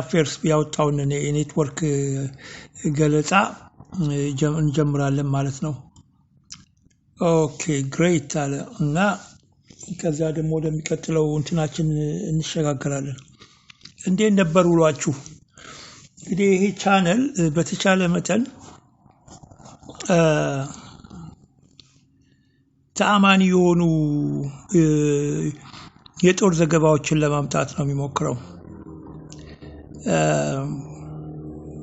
affairs ያወጣውን የኔትወርክ ገለጻ እንጀምራለን ማለት ነው። ኦኬ ግሬት አለ እና ከዛ ደግሞ ወደሚቀጥለው እንትናችን እንሸጋገራለን። እንዴት ነበር ውሏችሁ? እንግዲህ ይሄ ቻናል በተቻለ መጠን ተአማኒ የሆኑ የጦር ዘገባዎችን ለማምጣት ነው የሚሞክረው።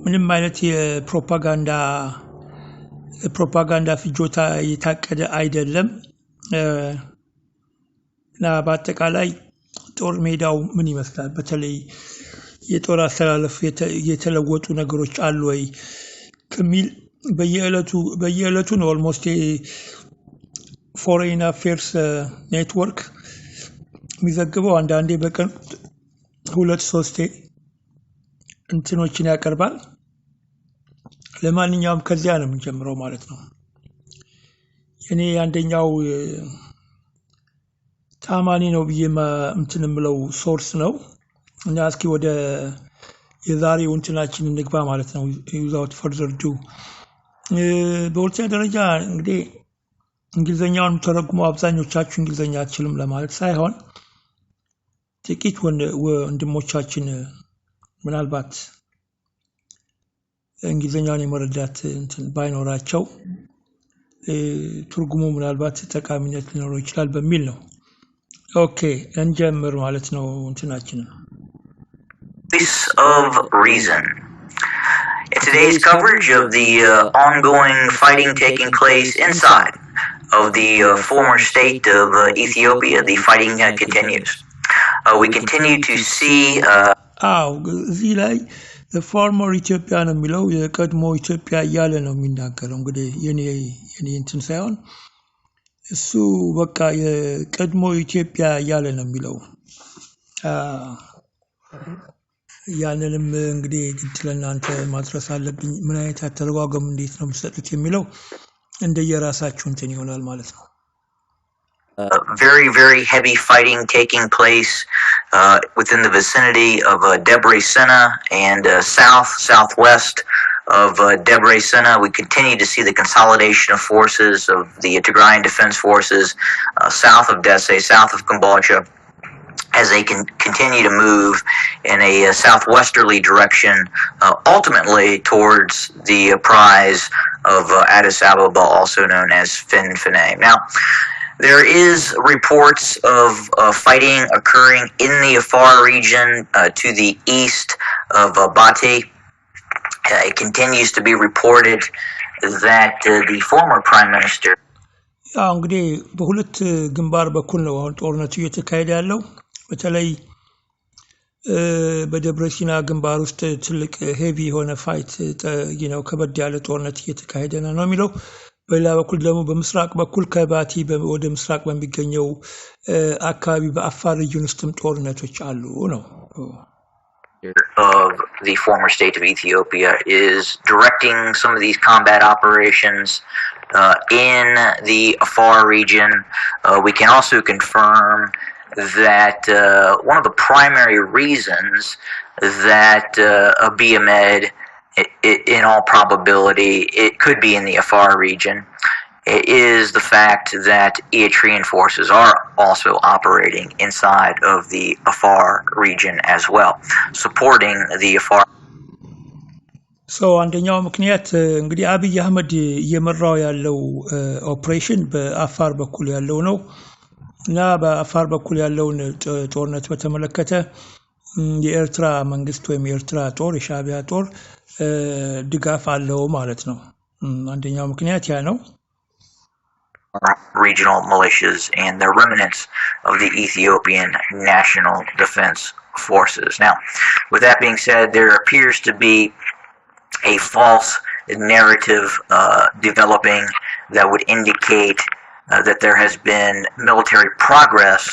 ምንም አይነት የፕሮፓጋንዳ ፍጆታ የታቀደ አይደለም። እና በአጠቃላይ ጦር ሜዳው ምን ይመስላል፣ በተለይ የጦር አሰላለፍ የተለወጡ ነገሮች አሉ ወይ ከሚል በየዕለቱ ነው ኦልሞስት ፎሬን አፌርስ ኔትወርክ የሚዘግበው። አንዳንዴ በቀን 2-3 እንትኖችን ያቀርባል። ለማንኛውም ከዚያ ነው የምንጀምረው ማለት ነው። እኔ አንደኛው ታማኒ ነው ብዬ እንትንምለው ሶርስ ነው እና እስኪ ወደ የዛሬው እንትናችን እንግባ ማለት ነው without further ado። በሁለተኛ ደረጃ እንግዲህ እንግሊዘኛውን ተረጉሞ አብዛኞቻችሁ እንግሊዘኛ አትችሉም ለማለት ሳይሆን ጥቂት ወንድሞቻችን ምናልባት እንግሊዘኛውን የመረዳት እንትን ባይኖራቸው ትርጉሙ ምናልባት ተቃሚነት ሊኖረው ይችላል በሚል ነው። ኦኬ እንጀምር ማለት ነው እንትናችን። Voice of Reason. In today's coverage of the ongoing fighting taking place inside of the former state of Ethiopia, the fighting continues. We continue to see እዚህ ላይ former Ethiopia ነው የሚለው የቀድሞ ኢትዮጵያ እያለ ነው የሚናገረው። እንግዲህ የኔ እንትን ሳይሆን እሱ በቃ የቀድሞ ኢትዮጵያ እያለ ነው የሚለው። ያንንም እንግዲህ ግድ ለእናንተ ማድረስ አለብኝ። ምን አይነት አተረጓጎም እንዴት ነው የምትሰጡት የሚለው እንደየራሳችሁ እንትን ይሆናል ማለት ነው። Very, very heavy fighting taking place within the vicinity of Debre Sena and southwest of Debre Sena. We continue to see the consolidation of forces of the Tigrayan Defense Forces south of Dessie, south of Kombolcha, as they can continue to move in a southwesterly direction, ultimately towards the prize of Addis Ababa, also known as Finfinne. Now, there is reports of fighting occurring in the Afar region to the east of Bati. It continues to be reported that the former Prime Minister እንግዲህ በሁለት ግንባር በኩል ነው አሁን ጦርነቱ እየተካሄደ ያለው። በተለይ በደብረሲና ግንባር ውስጥ ትልቅ ሄቪ የሆነ ፋይት ከበድ ያለ ጦርነት እየተካሄደ ነው የሚለው። በሌላ በኩል ደግሞ በምስራቅ በኩል ከባቲ ወደ ምስራቅ በሚገኘው አካባቢ በአፋር ሪጅን ውስጥም ጦርነቶች አሉ ነው። of the former state of Ethiopia is directing some of these combat operations in the Afar region. We can also confirm that one of the primary reasons that Abiy Ahmed, in all probability, it could be in the Afar region, is the fact that Eritrean forces are also operating inside of the Afar region as well, supporting the Afar. So አንደኛው ምክንያት እንግዲህ አብይ አህመድ እየመራው ያለው ኦፕሬሽን በአፋር በኩል ያለው ነው እና በአፋር በኩል ያለውን ጦርነት በተመለከተ የኤርትራ መንግስት ወይም የኤርትራ ጦር የሻዕቢያ ጦር ድጋፍ አለው ማለት ነው። አንደኛው ምክንያት ያ ነው። Regional militias and the remnants of the Ethiopian National Defense Forces. Now, with that being said, there appears to be a false narrative developing that would indicate that there has been military progress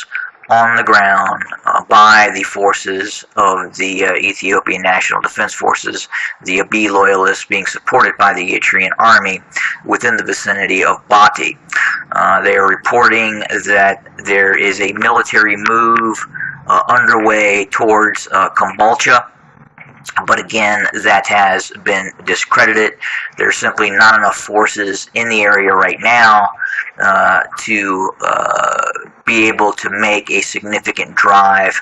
on the ground by the forces of the Ethiopian National Defense Forces, the Abiy loyalists being supported by the Eritrean army within the vicinity of Bati. They are reporting that there is a military move underway towards Kombolcha, But again, that has been discredited. There's simply not enough forces in the area right now to be able to make a significant drive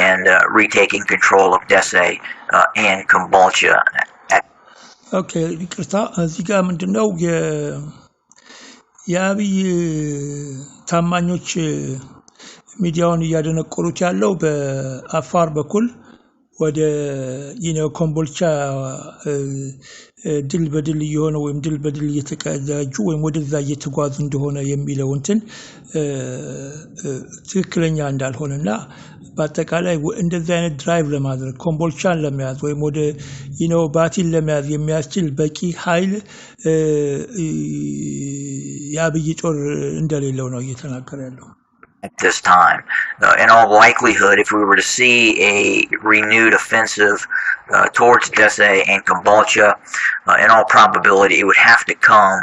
and retaking control of Desai and Kombolcha. Okay, ይቅርታ እዚህ ጋር ምንድነው የአብይ ታማኞች ሚዲያውን እያደነቆሩት ያለው በአፋር በኩል ወደ ኮምቦልቻ ድል በድል እየሆነ ወይም ድል በድል እየተቀዳጁ ወይም ወደዛ እየተጓዙ እንደሆነ የሚለው እንትን ትክክለኛ እንዳልሆነና በአጠቃላይ እንደዛ አይነት ድራይቭ ለማድረግ ኮምቦልቻን ለመያዝ ወይም ወደ ባቲን ለመያዝ የሚያስችል በቂ ኃይል የአብይ ጦር እንደሌለው ነው እየተናገረ ያለው at this time. In all likelihood, if we were to see a renewed offensive towards Desai and Kombolcha, in all probability, it would have to come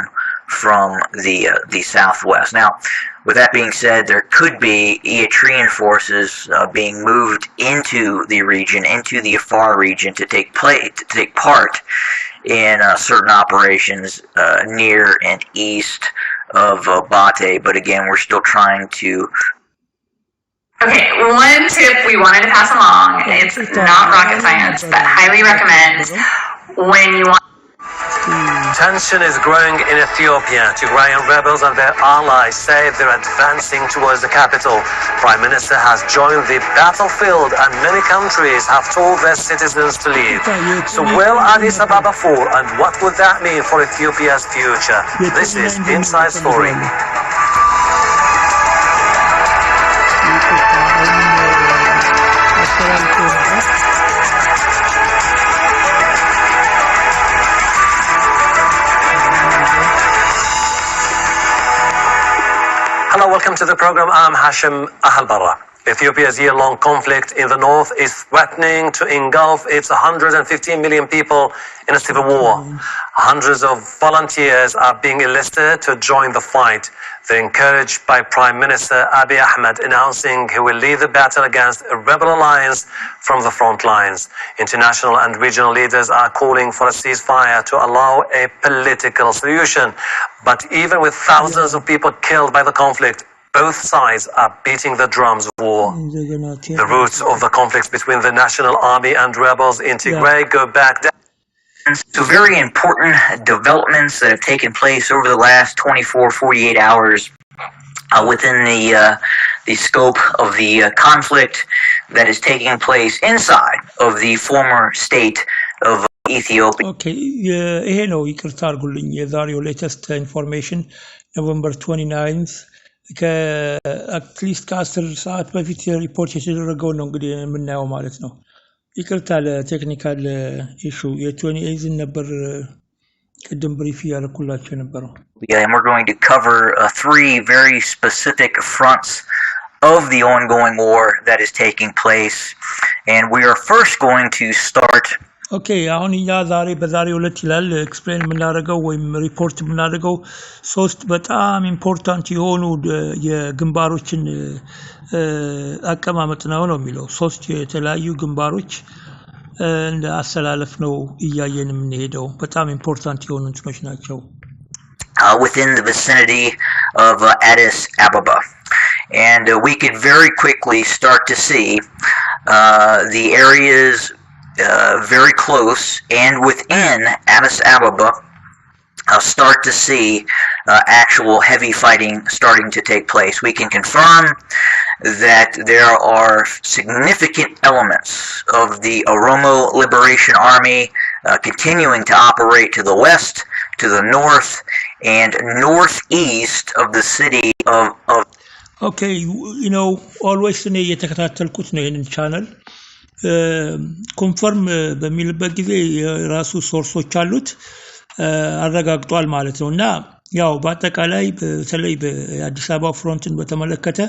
from the southwest. Now, with that being said, there could be Eritrean forces being moved into the region, into the Afar region, to take part in certain operations near and east of Bate, but again, we're still trying to. Okay, one tip we wanted to pass along, it's not rocket science, but highly recommend when you want. Tension is growing in Ethiopia. Tigrayan rebels and their allies say they're advancing towards the capital. Prime Minister has joined the battlefield and many countries have told their citizens to leave. So will Addis Ababa fall and what would that mean for Ethiopia's future? This is Inside Story. Hello, welcome to the program. I'm Hashim Ahalbarra. Ethiopia's year-long conflict in the north is threatening to engulf its 115 million people in a civil war. Hundreds of volunteers are being enlisted to join the fight. They're encouraged by Prime Minister Abiy Ahmed announcing he will lead the battle against a rebel alliance from the front lines. International and regional leaders are calling for a ceasefire to allow a political solution. But even with thousands of people killed by the conflict, both sides are beating the drums of war. The roots of the conflicts between the National Army and rebels in Tigray go back down. So very important developments that have taken place over the last 24, 48 hours within the scope of the conflict that is taking place inside of the former state of Ethiopia. Okay, ይሄ ነው ይቅርታ አድርጉልኝ የዛሬው latest information November 29th ከአትሊስት ከ10 ሰዓት በፊት ሪፖርት የተደረገው ነው እንግዲህ የምናየው ማለት ነው ይቅርታ ለቴክኒካል ኢሹ የ28 ነበር ቅድም ብሪፍ ያደረኩላችሁ ነበረው and we're going to cover three very specific fronts of the ongoing war that is taking place and we are first going to start. Okay, አሁን ያ ዛሬ በዛሬው ዕለት ይላል ኤክስፕሌን የምናደርገው ወይም ሪፖርት የምናደርገው ሶስት በጣም ኢምፖርታንት የሆኑ የግንባሮችን አቀማመጥ ነው የሚለው ሶስት የተለያዩ ግንባሮች እንደ አሰላለፍ ነው እያየን የምንሄደው በጣም ኢምፖርታንት የሆኑ እንትኖች ናቸው within the vicinity of Addis Ababa and we could very quickly start to see the areas very close and within Addis Ababa start to see actual heavy fighting starting to take place. We can confirm that there are significant elements of the Oromo Liberation Army continuing to operate to the west, to the north, and northeast of the city of Okay, always እኔ እየተከታተልኩት ነው ይሄንን ቻናል ኮንፈርም በሚልበት ጊዜ የራሱ ሶርሶች አሉት አረጋግጧል ማለት ነውና ያው በአጠቃላይ በተለይ በአዲስ አበባ ፍሮንትን በተመለከተ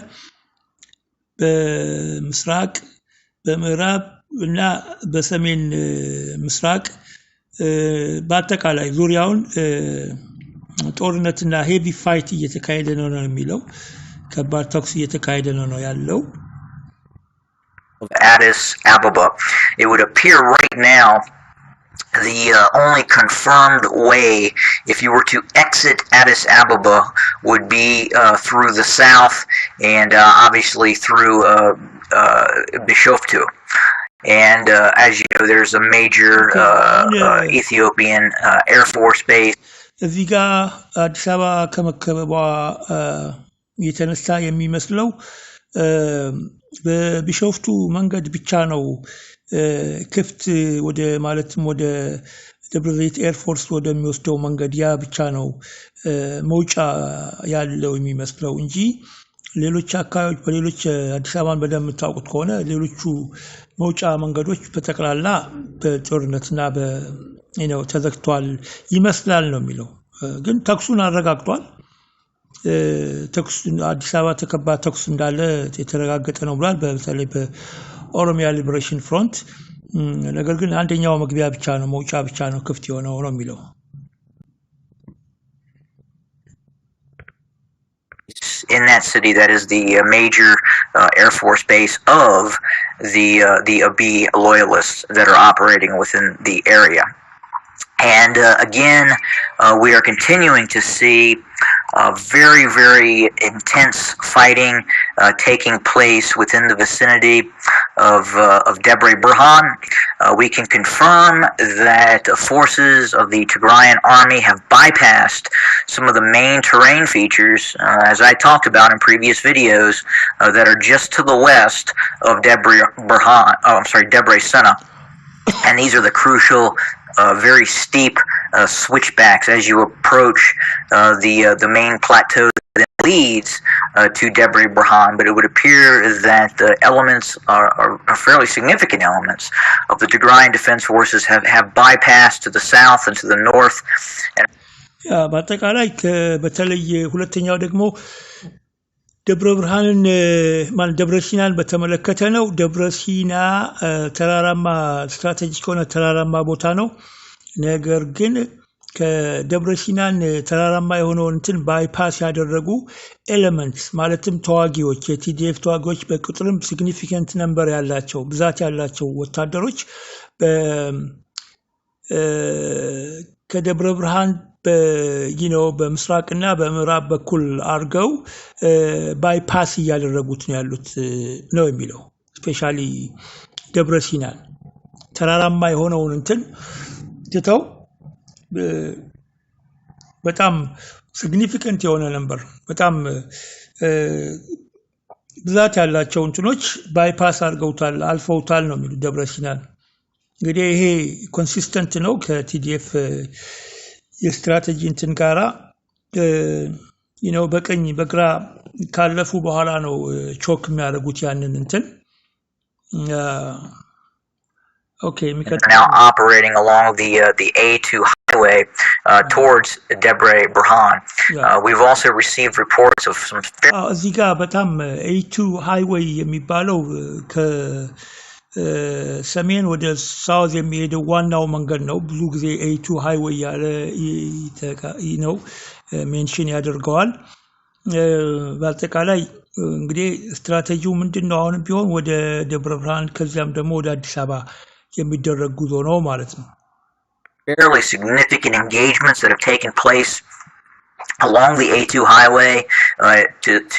በምስራቅ በምዕራብ እና በሰሜን ምስራቅ በአጠቃላይ ዙሪያውን ጦርነትና ሄቪ ፋይት እየተካሄደ ነው የሚለው ከባድ ተኩስ እየተካሄደ ነው ያለው Addis Ababa it would appear right now the only confirmed way, if you were to exit Addis Ababa, would be through the south and obviously through Bishoftu. And as you know, there's a major Ethiopian Air Force base. እዚህ ጋር አዲስ አበባ ከመከበቧ የተነሳ የሚመስለው በቢሾፍቱ መንገድ ብቻ ነው ክፍት ወደ ማለትም ወደ ደብረዘይት ኤር ፎርስ ወደሚወስደው መንገድ ያ ብቻ ነው መውጫ ያለው የሚመስለው እንጂ ሌሎች አካባቢዎች በሌሎች አዲስ አበባን በደም ታውቁት ከሆነ ሌሎቹ መውጫ መንገዶች በተቀላላ በጦርነትና ተዘግቷል ይመስላል ነው የሚለው ግን ተኩሱን አረጋግጧል ተኩስ አዲስ አበባ ተከባ ተኩስ እንዳለ የተረጋገጠ ነው ብሏል በተለይ በኦሮሚያ ሊበሬሽን ፍሮንት ነገር ግን አንደኛው መግቢያ ብቻ ነው መውጫ ብቻ ነው ክፍት የሆነው ነው የሚለው in that city that is the major Air Force base of the Abiy loyalists that are operating within the area. And again, we are continuing to see very, very intense fighting taking place within the vicinity of Debre Burhan. We can confirm that the forces of the Tigrayan army have bypassed some of the main terrain features, as I talked about in previous videos, that are just to the west of Debre Sena. And these are the crucial very steep switchbacks as you approach the main plateau that leads to Debre Burhan, but it would appear that the elements are fairly significant elements of the Tigrayan Defense Forces have bypassed to the south and to the north. በአጠቃላይ በተለይ ሁለተኛው ደግሞ ደብረ ብርሃንን ደብረ ሲናን በተመለከተ ነው ደብረ ሲና ተራራማ ስትራቴጂክ ሆነ ተራራማ ቦታ ነው ነገር ግን ከደብረ ሲናን ተራራማ የሆነው እንትን ባይፓስ ያደረጉ ኤሌመንትስ ማለትም ተዋጊዎች የቲዲኤፍ ተዋጊዎች በቁጥርም ሲግኒፊካንት ነምበር ያላቸው ብዛት ያላቸው ወታደሮች ከደብረ ብርሃን በምስራቅና በምዕራብ በኩል አርገው ባይፓስ ያደረጉት ነው ያሉት ነው የሚለው ስፔሻሊ ደብረ ሲናን ተራራማ የሆነውን እንትን ትተው በጣም ሲግኒፊካንት የሆነ ነምበር በጣም ብዛት ያላቸው እንትኖች ባይፓስ አድርገውታል አልፈውታል ነው የሚለው ደብረ ሲናን እንግዲህ ይሄ ኮንሲስተንት ነው ከቲዲኤፍ የስትራቴጂ እንትን ጋራ በቀኝ በግራ ካለፉ በኋላ ነው ቾክ የሚያደርጉት ያንን እንትን Okay, now operating along the A2 highway towards Debre Burhan. We've also received reports of some እዚህ ጋር በጣም A2 highway የሚባለው ሰሜን ወደ ሳውዝ የሚሄደው ዋናው መንገድ ነው ብዙ ጊዜ A2 highway ያለ ነው ሜንሽን ያደርገዋል በአጠቃላይ እንግዲህ ስትራቴጂው ምንድነው አሁን ቢሆን ወደ ደብረ ብርሃን ከዚያም ደግሞ ወደ አዲስ አበባ የሚደረግ ጉዞ ነው ማለት ነው fairly significant engagements that have taken place along the A2 highway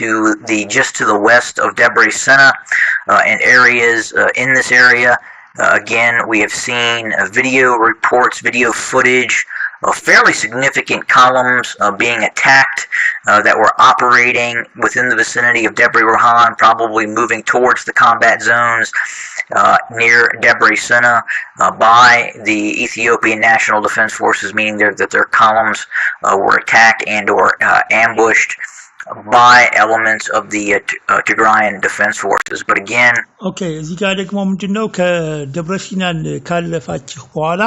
to the just to the west of Debre Sena and areas in this area. Again, we have seen video reports, video footage of fairly significant columns being attacked that were operating within the vicinity of Debre Burhan, probably moving towards the combat zones near Debre Sena by the Ethiopian National Defense Forces, meaning that their columns were attacked and or ambushed by elements of the Tigrayan Defense Forces. But again... Okay, እዚህ ጋር ደግሞ ምንድነው ከደብረ ሲናን ካለፋችሁ በኋላ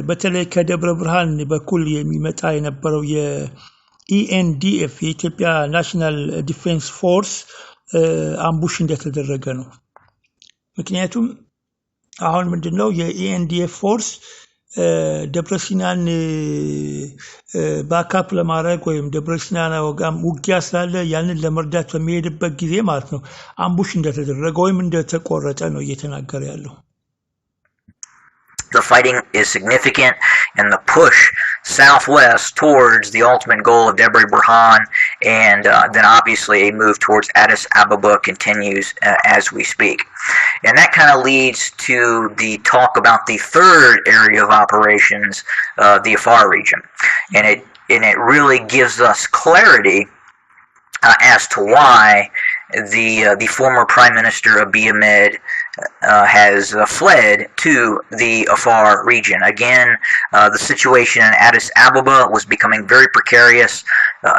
በተለይ ከደብረ ብርሃን በኩል የሚመጣ የነበረው የኢኤንዲኤፍ የኢትዮጵያ ናሽናል ዲፌንስ ፎርስ አምቡሽ እንደተደረገ ነው ምክንያቱም አሁን ምንድነው የኢኤንዲኤፍ ፎርስ ደብረሲናን ባካፕ ለማድረግ ወይም ደብረሲናን ወጋም ውጊያ ስላለ ያንን ለመርዳት በሚሄድበት ጊዜ ማለት ነው አምቡሽ እንደተደረገ ወይም እንደተቆረጠ ነው እየተናገረ ያለው። The fighting is significant, and the push southwest towards the ultimate goal of Debre Burhan, and then obviously a move towards Addis Ababa continues as we speak. And that kind of leads to the talk about the third area of operations, the Afar region. And it really gives us clarity as to why the former Prime Minister Abiy Ahmed has fled to the Afar region. Again, the situation in Addis Ababa was becoming very precarious.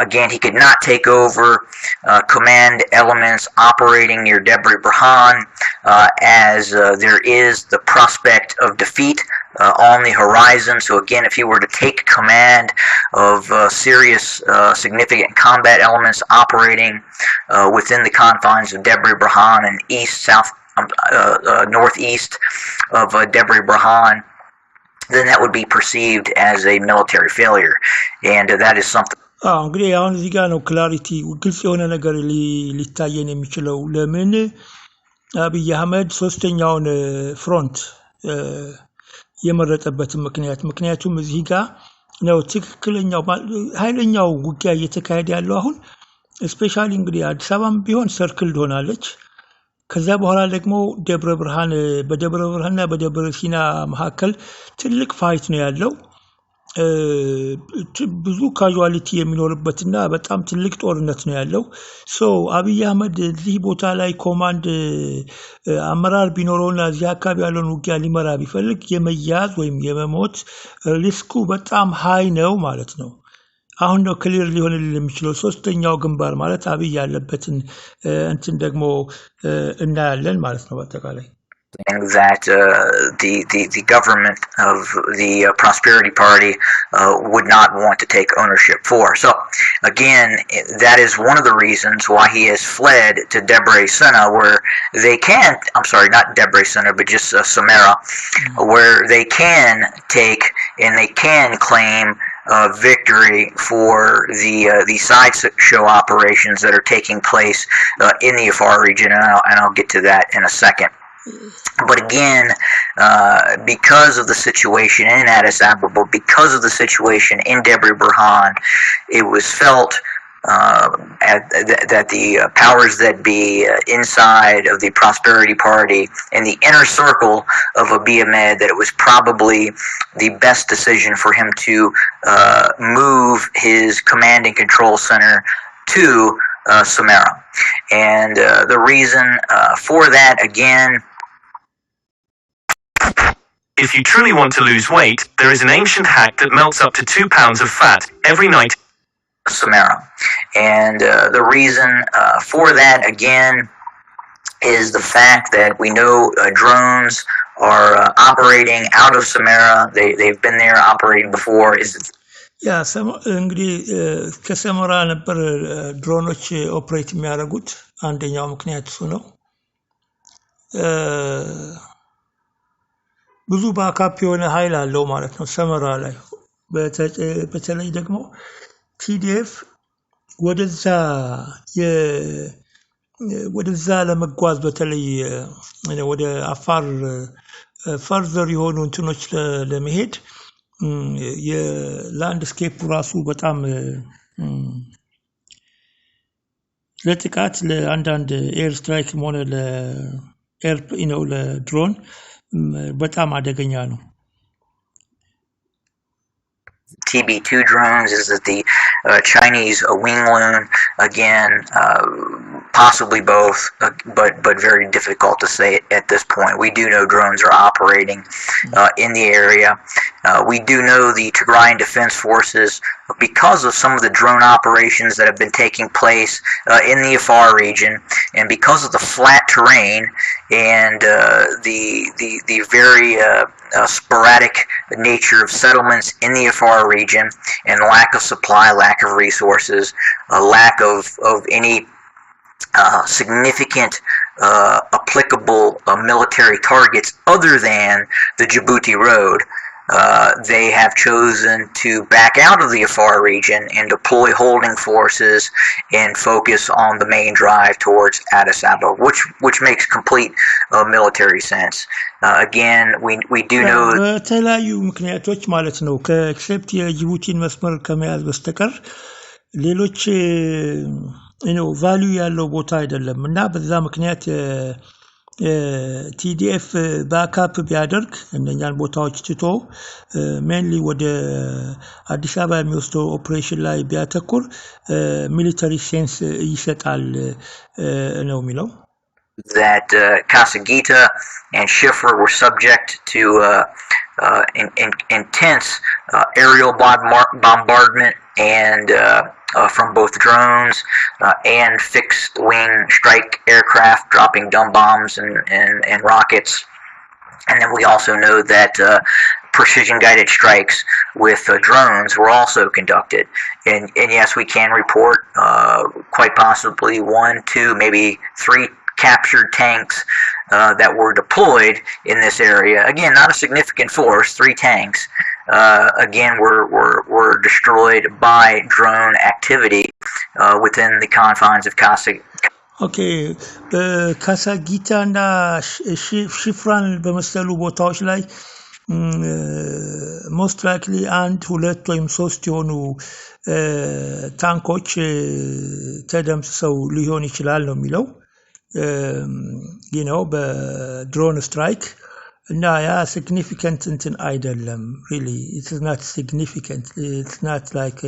Again, he could not take over command elements operating near Debre Burhan as there is the prospect of defeat on the horizon. So again, if he were to take command of serious, significant combat elements operating within the confines of Debre Burhan and northeast of Debre Burhan, then that would be perceived as a military failure, and that is something. እንግዲህ አሁን እዚህ ጋር ነው ክላሪቲ ግልጽ የሆነ ነገር ሊታየን የሚችለው። ለምን አብይ አህመድ ሶስተኛውን ፍሮንት የመረጠበትን ምክንያቱም እዚህ ጋር ነው ትክክለኛው ኃይለኛው ውጊያ እየተካሄደ ያለው አሁን ስፔሻሊ እንግዲህ አዲስ አበባም ቢሆን ሰርክል ሆናለች። ከዛ በኋላ ደግሞ ደብረ ብርሃንና በደብረ ሲና መካከል ትልቅ ፋይት ነው ያለው። ብዙ ካዡዋሊቲ የሚኖርበትና በጣም ትልቅ ጦርነት ነው ያለው። አብይ አህመድ እዚህ ቦታ ላይ ኮማንድ አመራር ቢኖረውና እዚህ አካባቢ ያለውን ውጊያ ሊመራ ቢፈልግ የመያዝ ወይም የመሞት ሪስኩ በጣም ሃይ ነው ማለት ነው። አሁን ነው ክሊር ሊሆንልን የሚችለው ሶስተኛው ግንባር ማለት አብይ ያለበትን እንትን ደግሞ እናያለን ማለት ነው በአጠቃላይ። That the government of the Prosperity Party would not want to take ownership for. So again, that is one of the reasons why he has fled to Debre Sina, where they can, I'm sorry, not Debre Sina, but just Samara, where they can take and they can claim victory for the sideshow operations that are taking place in the Afar region, and I'll get to that in a second. But again, because of the situation in Addis Ababa, because of the situation in Debre Burhan, it was felt that the powers that be inside of the Prosperity Party and the inner circle of Abiy Ahmed, that it was probably the best decision for him to move his command and control center to Samara. And the reason for that, again, if you truly want to lose weight, there is an ancient hack that melts up to 2 pounds of fat every night. Samara. And the reason for that, again, is the fact that we know drones are operating out of Samara. They've been there operating before. እንግዲህ ከሰመራ ነበር ድሮኖች ኦፕሬት የሚያደርጉት። አንደኛው ምክንያት እሱ ነው። ብዙ ባካፕ የሆነ ኃይል አለው ማለት ነው ሰመራ ላይ። በተለይ ደግሞ ቲዲኤፍ ወደዛ ለመጓዝ በተለይ ወደ አፋር ፈርዘር የሆኑ እንትኖች ለመሄድ የላንድስኬፕ ራሱ በጣም ለጥቃት ለአንዳንድ ኤር ስትራይክ ሆነ ለኤር ለድሮን በጣም አደገኛ ነው። TB2 drones is that the Chinese wing loon, again, possibly both, but very difficult to say at this point. We do know drones are operating in the area. We do know the Tigrayan Defense Forces, because of some of the drone operations that have been taking place in the Afar region, and because of the flat terrain and the very sporadic nature of settlements in the Afar region, and lack of supply, lack of resources, a lack of any significant applicable military targets other than the Djibouti road, they have chosen to back out of the Afar region and deploy holding forces and focus on the main drive towards Addis Ababa, which makes complete military sense. Again, we do know በተለያዩ ምክንያቶች ማለት ነው ከኤክሴፕት የጅቡቲን መስመር ከመያዝ በስተቀር ሌሎች ቫልዩ ያለው ቦታ አይደለም እና በዛ ምክንያት TDF ባካፕ ቢያደርግ እነኛን ቦታዎች ትቶ ሜንሊ ወደ አዲስ አበባ የሚወስደው ኦፕሬሽን ላይ ቢያተኩር ሚሊተሪ ሴንስ ይሰጣል ነው የሚለው that Kasagita and Shifra were subject to intense aerial bombardment and from both drones and fixed-wing strike aircraft dropping dumb bombs and rockets. And then we also know that precision-guided strikes with drones were also conducted. And yes, we can report quite possibly 1, 2, maybe 3 captured tanks that were deployed in this area. Again, not a significant force, 3 tanks. Again, were destroyed by drone activity within the confines of Kasagita. Okay, ካሳጊታና ሽፍራን በመሰሉ ቦታዎች ላይ most likely 1, 2 ወይም 3 የሆኑ ታንኮች ተደምስሰው ሊሆን ይችላል ነው የሚለው በድሮን ስትራይክ እና ያ significant እንትን አይደለም really it is not significant it's not like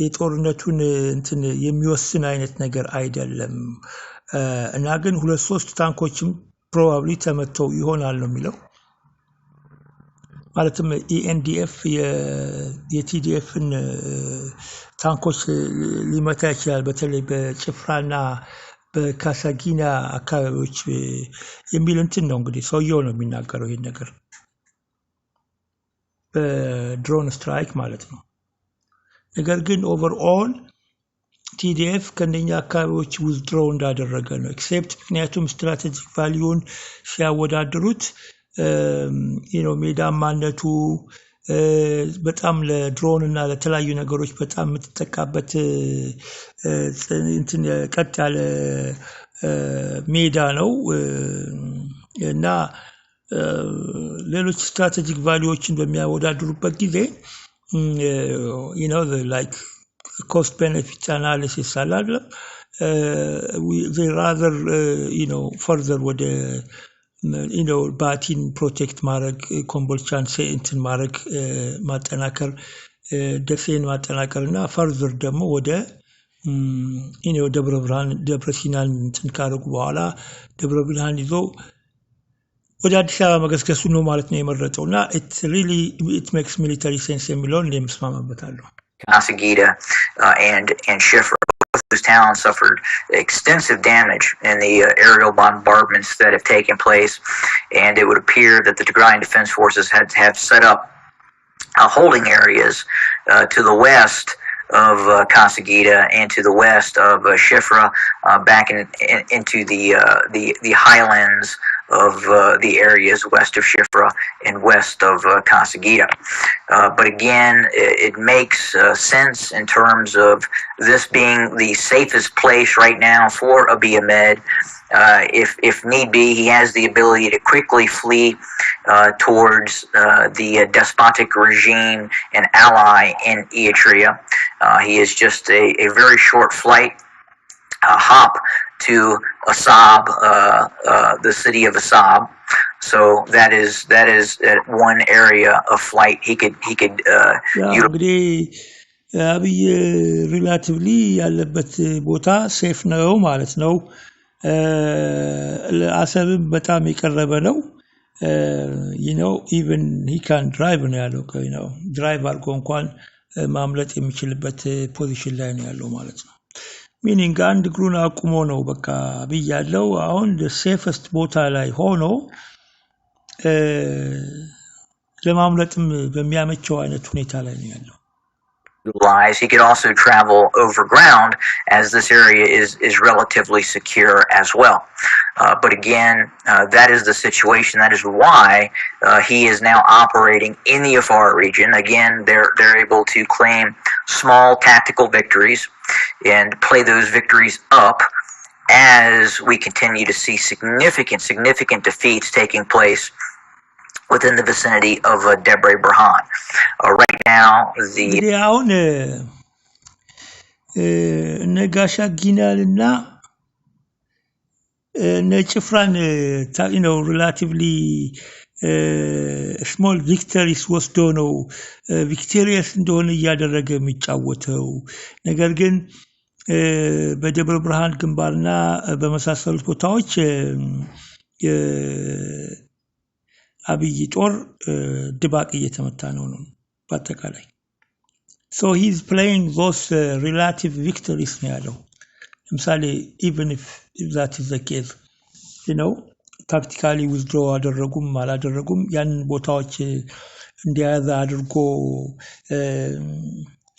የጦርነቱን እንትን የሚወስን አይነት ነገር አይደለም እና ግን 2-3 ታንኮችም probably ተመተው ይሆናል ነው የሚለው ማለትም ENDF የTDFን ታንኮች ሊመታ ይችላል በተለይ በጭፍራና በካሳጊና አካባቢዎች የሚል እንትን ነው እንግዲህ ሰውየው ነው የሚናገረው ይሄን ነገር በድሮን ስትራይክ ማለት ነው ነገር ግን ኦቨርኦል TDF ከነኛ አካባቢዎች withdraw እንዳደረገ ነው ኤክሴፕት ምክንያቱም ስትራቴጂክ ቫልዩን ሲያወዳድሩት ሜዳማነቱ በጣም ለድሮን እና ለተለያዩ ነገሮች በጣም የምትጠቃበት እንትን ቀጥ ያለ ሜዳ ነው እና ሌሎች ስትራቴጂክ ቫልዩዎችን በሚያወዳድሩበት ጊዜ like cost benefit analysis አላለ they rather further ወደ ባቲን ፕሮቴክት ማድረግ ኮምቦልቻን እንትን ማድረግ ማጠናከር ደሴን ማጠናከርና ፈርዘር ደግሞ ወደ ደብረ ሲናን እንትን ካረጉ በኋላ ደብረ ብርሃን ይዞ ወደ አዲስ አበባ መገስገሱ ነው ማለት ነው የመረጠውና it makes military sense የሚለውን እንደምስማማበታለሁ Kasagita and Shifra. Those towns suffered extensive damage in the aerial bombardments that have taken place, and it would appear that the Tigrayan Defense Forces have set up holding areas to the west of Kasagita and to the west of Shifra, back into the highlands of the areas west of Shifra and west of Kasagita. But again, it makes sense in terms of this being the safest place right now for Abiy Ahmed. If need be, he has the ability to quickly flee towards the despotic regime and ally in Eritrea. He is just a very short flight hop to Assab, the city of Assab. So that is one area of flight he could አብይ ሪላቲቭሊ ያለበት ቦታ ሴፍ ነው ማለት ነው ለአሰብም በጣም የቀረበ ነው even he can drive ነው ያለው ድራይቭ አድርጎ እንኳን ማምለጥ የሚችልበት ፖዚሽን ላይ ነው ያለው ማለት ነው ሚኒንግ አንድ ግሩን አቁሞ ነው በቃ ብያለው አሁን the safest ቦታ ላይ ሆኖ ለማምለጥም በሚያመቸው አይነት ሁኔታ ላይ ነው ያለው He could also travel over ground as this area is relatively secure as well. But again, that is the situation. That is why he is now operating in the Afar region. Again, they're able to claim small tactical victories and play those victories up as we continue to see significant defeats taking place within the vicinity of Debre Burhan. Right now, the relatively small victories ወስዶ ነው ቪክቶሪየስ እንደሆነ ያደረገ የሚጫወተው ነገር ግን በደብረ ብርሃን ግንባርና በመሳሰሉት ቦታዎች አብይ ጦር ድባቅ እየተመታ ነው በአጠቃላይ so he's playing those relative victories ነው ያለው ለምሳሌ even if that is the case tactically withdraw አደረጉም አላደረጉም ያንን ቦታዎች እንዲያዛ አድርጎ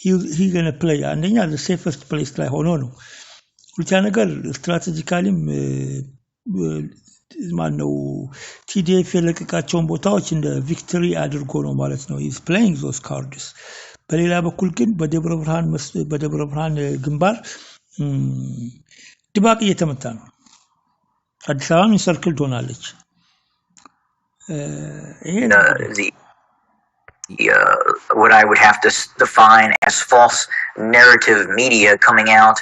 he's going to play አንደኛ the safest place ላይ ሆኖ ነው ሁለተኛ ነገር ስትራቴጂካሊም ማነው TDF የለቀቃቸውን ቦታዎች እንደ ቪክቶሪ አድርጎ ነው ማለት ነው he's playing those cards በሌላ በኩል ግን በደብረ ብርሃን ግንባር ድባቅ እየተመታ ነው አዲስ አበባ ኢንሰርክል ሆናለች ይሄ what I would have to define as false narrative media coming out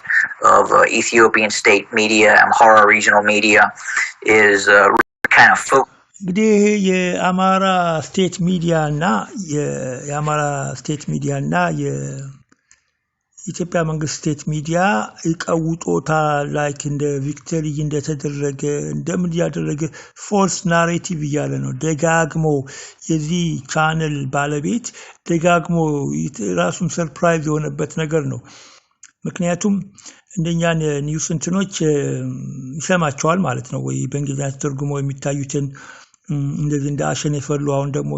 of Ethiopian state media, Amhara regional media, is kind of እንግዲህ የአማራ ስቴት ሚዲያና የኢትዮጵያ መንግስት ስቴት ሚዲያ ይቀውጦታ ላይክ እንደ ቪክቶሪ እንደተደረገ እንደምን ያደረገ ፎልስ ናሬቲቭ ይያለ ነው ደጋግሞ የዚህ ቻነል ባለቤት ደጋግሞ ራሱን ሰርፕራይዝ የሆነበት ነገር ነው ምክንያቱም እንደኛን ኒውስ እንትኖች ይሰማቸዋል ማለት ነው ወይ በእንግሊዝኛ ተርጉሞ የሚታዩትን እንደዚህ እንደ አሸን የፈሉ አሁን ደግሞ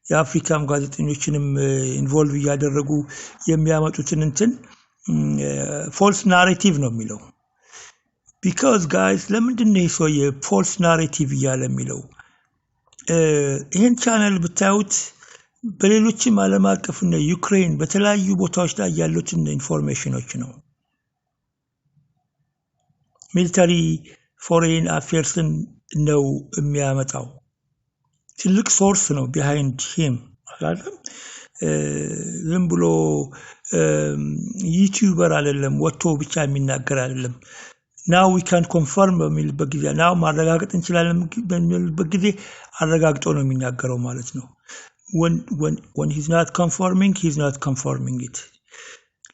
የአፍሪካም ጋዜጠኞችንም ኢንቮልቭ ያደረጉ የሚያመጡትን እንትን ፎልስ ናሬቲቭ ነው የሚለው because guys ለምንድነው ይሶ የፎልስ ናሬቲቭ ያለ የሚለው ይሄን ቻናል ብታዩት በሌሎችም ዓለም አቀፍና ዩክሬን በተለያዩ ቦታዎች ላይ ያሉትን ኢንፎርሜሽኖች ነው ሚሊተሪ ፎሬን አፌርስን ነው የሚያመጣው ትልቅ ሶርስ ነው behind him አይደለም ዝም ብሎ ዩቲዩበር አይደለም ወጥቶ ብቻ የሚናገር አይደለም now we can confirm በሚልበት ጊዜ now ማረጋገጥ እንችላለን በሚልበት ጊዜ አረጋግጦ ነው የሚናገረው ማለት ነው when he's not confirming it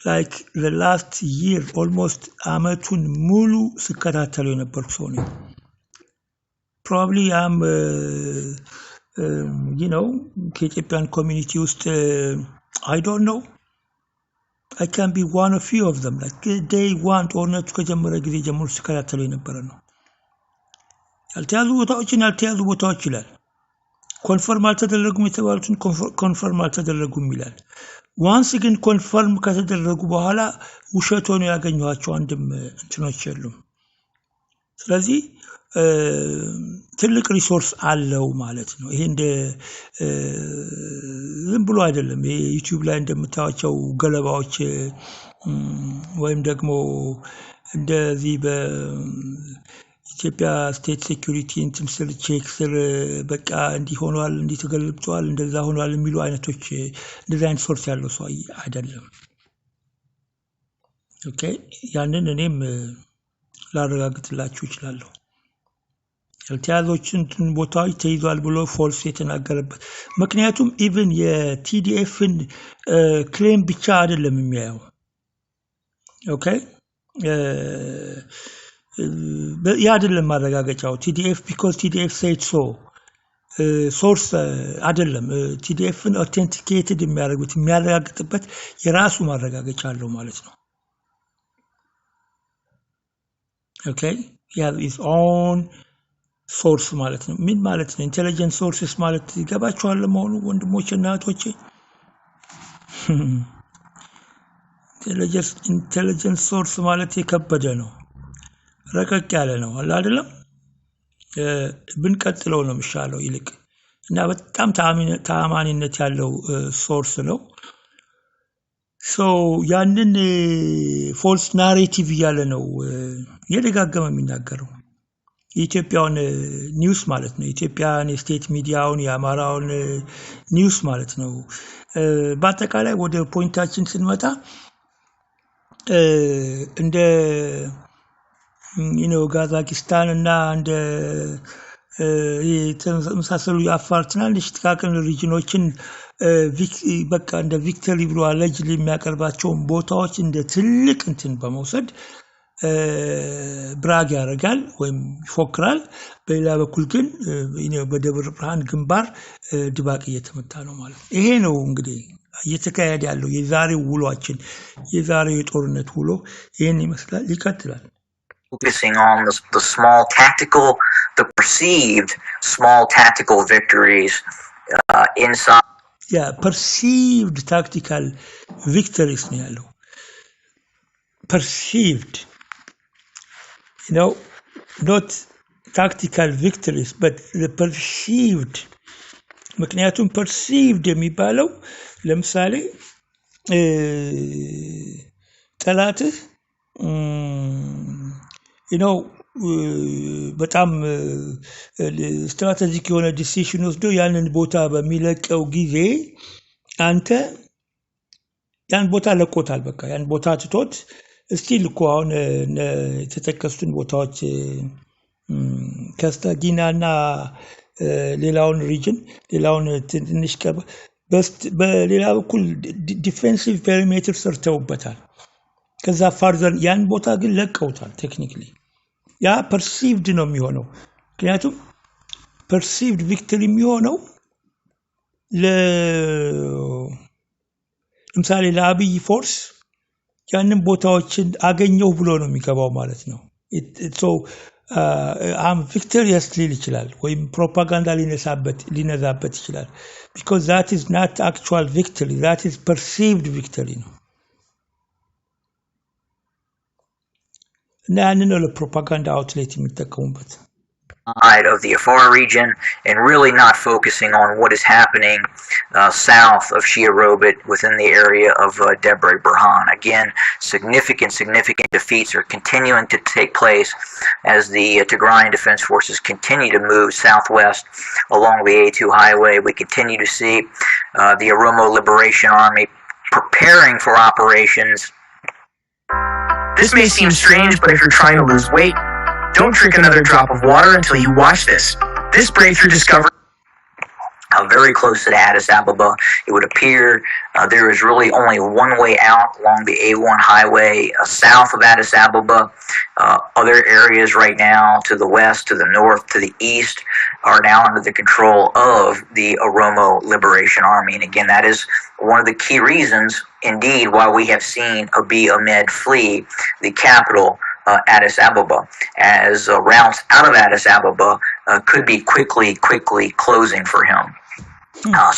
like the last year almost አመቱን ሙሉ ስከታተለው የነበርኩ ሰው ነኝ probably I'm ከኢትዮጵያን ኮሚኒቲ ውስጥ I don't know I can be one of few of them like they want ጦርነቱ ከጀመረ ጊዜ ጀምሮ ስከታተለው የነበረ ነው ያልተያዙ ቦታዎች ይላል ኮንፈርም አልተደረጉም የተባሉትን ኮንፈርም አልተደረጉም ይላል once ግን ኮንፈርም ከተደረጉ በኋላ ውሸት ሆኖ ያገኘዋቸው አንድም እንትኖች የሉም ስለዚህ ትልቅ ሪሶርስ አለው ማለት ነው ይሄ እንደ ዝም ብሎ አይደለም ዩቲዩብ ላይ እንደምታዋቸው ገለባዎች ወይም ደግሞ እንደዚህ በኢትዮጵያ ስቴት ሴኩሪቲ እንትን ስር ቼክ ስር በቃ እንዲሆኗል እንዲተገልብጧል እንደዛ ሆኗል የሚሉ አይነቶች እንደዛ አይነት ሶርስ ያለው ሰው አይደለም ኦኬ ያንን እኔም ላረጋግጥላችሁ እችላለሁ ያልተያዙትን ቦታዎች ተይዟል ብሎ ፎልስ የተናገረበት ምክንያቱም ኢቭን የቲዲኤፍን ክሌም ብቻ አይደለም የሚያየው ኦኬ ያደለም ማረጋገጫው TDF because TDF said so source አይደለም TDFን authenticated የሚያረጋግጥበት የራሱ ማረጋገጫ አለው ማለት ነው ኦኬ have his own source ማለት ነው ምን ማለት ነው intelligence sources ማለት ይገባችኋል ለመሆኑ ወንድሞችና እህቶቼ intelligence source ማለት የከበደ ነው ረቀቅ ያለ ነው አለ አይደለም ብንቀጥለው ነው የሚሻለው ይልቅ እና በጣም ተአማኒነት ያለው ሶርስ ነው ሶ ያንን ፎልስ ናሬቲቭ ያለ ነው የደጋገመ የሚናገረው የኢትዮጵያውን ኒውስ ማለት ነው ኢትዮጵያን ስቴት ሚዲያውን የአማራውን ኒውስ ማለት ነው በአጠቃላይ ወደ ፖይንታችን ስንመጣ እንደ ካዛኪስታን እና እንደ የተመሳሰሉ የአፋር ትናንሽ ጥቃቅን ሪጅኖችን በቃ እንደ ቪክቶሪ ብሎ አለጅሊ የሚያቀርባቸው ቦታዎች እንደ ትልቅ እንትን በመውሰድ ብራግ ያደርጋል ወይም ይፎክራል በሌላ በኩል ግን በደብረ ብርሃን ግንባር ድባቅ እየተመታ ነው ማለት ይሄ ነው እንግዲህ እየተካሄደ ያለው የዛሬው ውሎአችን የዛሬው የጦርነት ውሎ ይሄን ይመስላል ይቀጥላል focusing on the small tactical, the perceived small tactical victories inside. Yeah, perceived tactical victories ነው ያለው. Perceived, not tactical victories, but the perceived. ምክንያቱም perceived የሚባለው ለምሳሌ ጠላትህ በጣም ስትራቴጂክ የሆነ ዲሲሽን ወስዶ ያንን ቦታ በሚለቀው ጊዜ አንተ ያን ቦታ ለቆታል በቃ ያን ቦታ ትቶት ስቲል እኮ አሁን የተጠቀሱትን ቦታዎች ከስተጊናና ሌላውን ሪጅን ሌላውን ትንሽ በሌላ በኩል ዲፌንሲቭ ፔሪሜትር ሰርተውበታል ከዛ ፋርዘር ያን ቦታ ግን ለቀውታል ቴክኒካሊ ያ perceived ነው የሚሆነው ምክንያቱም perceived victory የሚሆነው ለምሳሌ ለአብይ ፎርስ ያንን ቦታዎችን አገኘው ብሎ ነው የሚገባው ማለት ነው so am victorious ሊል ይችላል ወይም ፕሮፓጋንዳ ሊነዛበት ይችላል because that is not actual victory that is perceived victory ነው እና ያንን ነው ለፕሮፓጋንዳ አውትሌት የሚጠቀሙበት of the Afar region and really not focusing on what is happening south of Shia Robit within the area of Debre Burhan. Again, significant defeats are continuing to take place as the Tigrayan Defense Forces continue to move southwest along the A2 highway. We continue to see the Oromo Liberation Army preparing for operations. This may seem strange, but if you're trying to lose weight, don't drink another drop of water until you watch this. This breakthrough discovery very close to Addis Ababa. It would appear there is really only one way out along the A1 highway south of Addis Ababa. Other areas right now to the west, to the north, to the east are now under the control of the Oromo Liberation Army. And again, that is one of the key reasons, indeed, why we have seen Abiy Ahmed flee the capital Addis Ababa, as routes out of Addis Ababa could be quickly closing for him.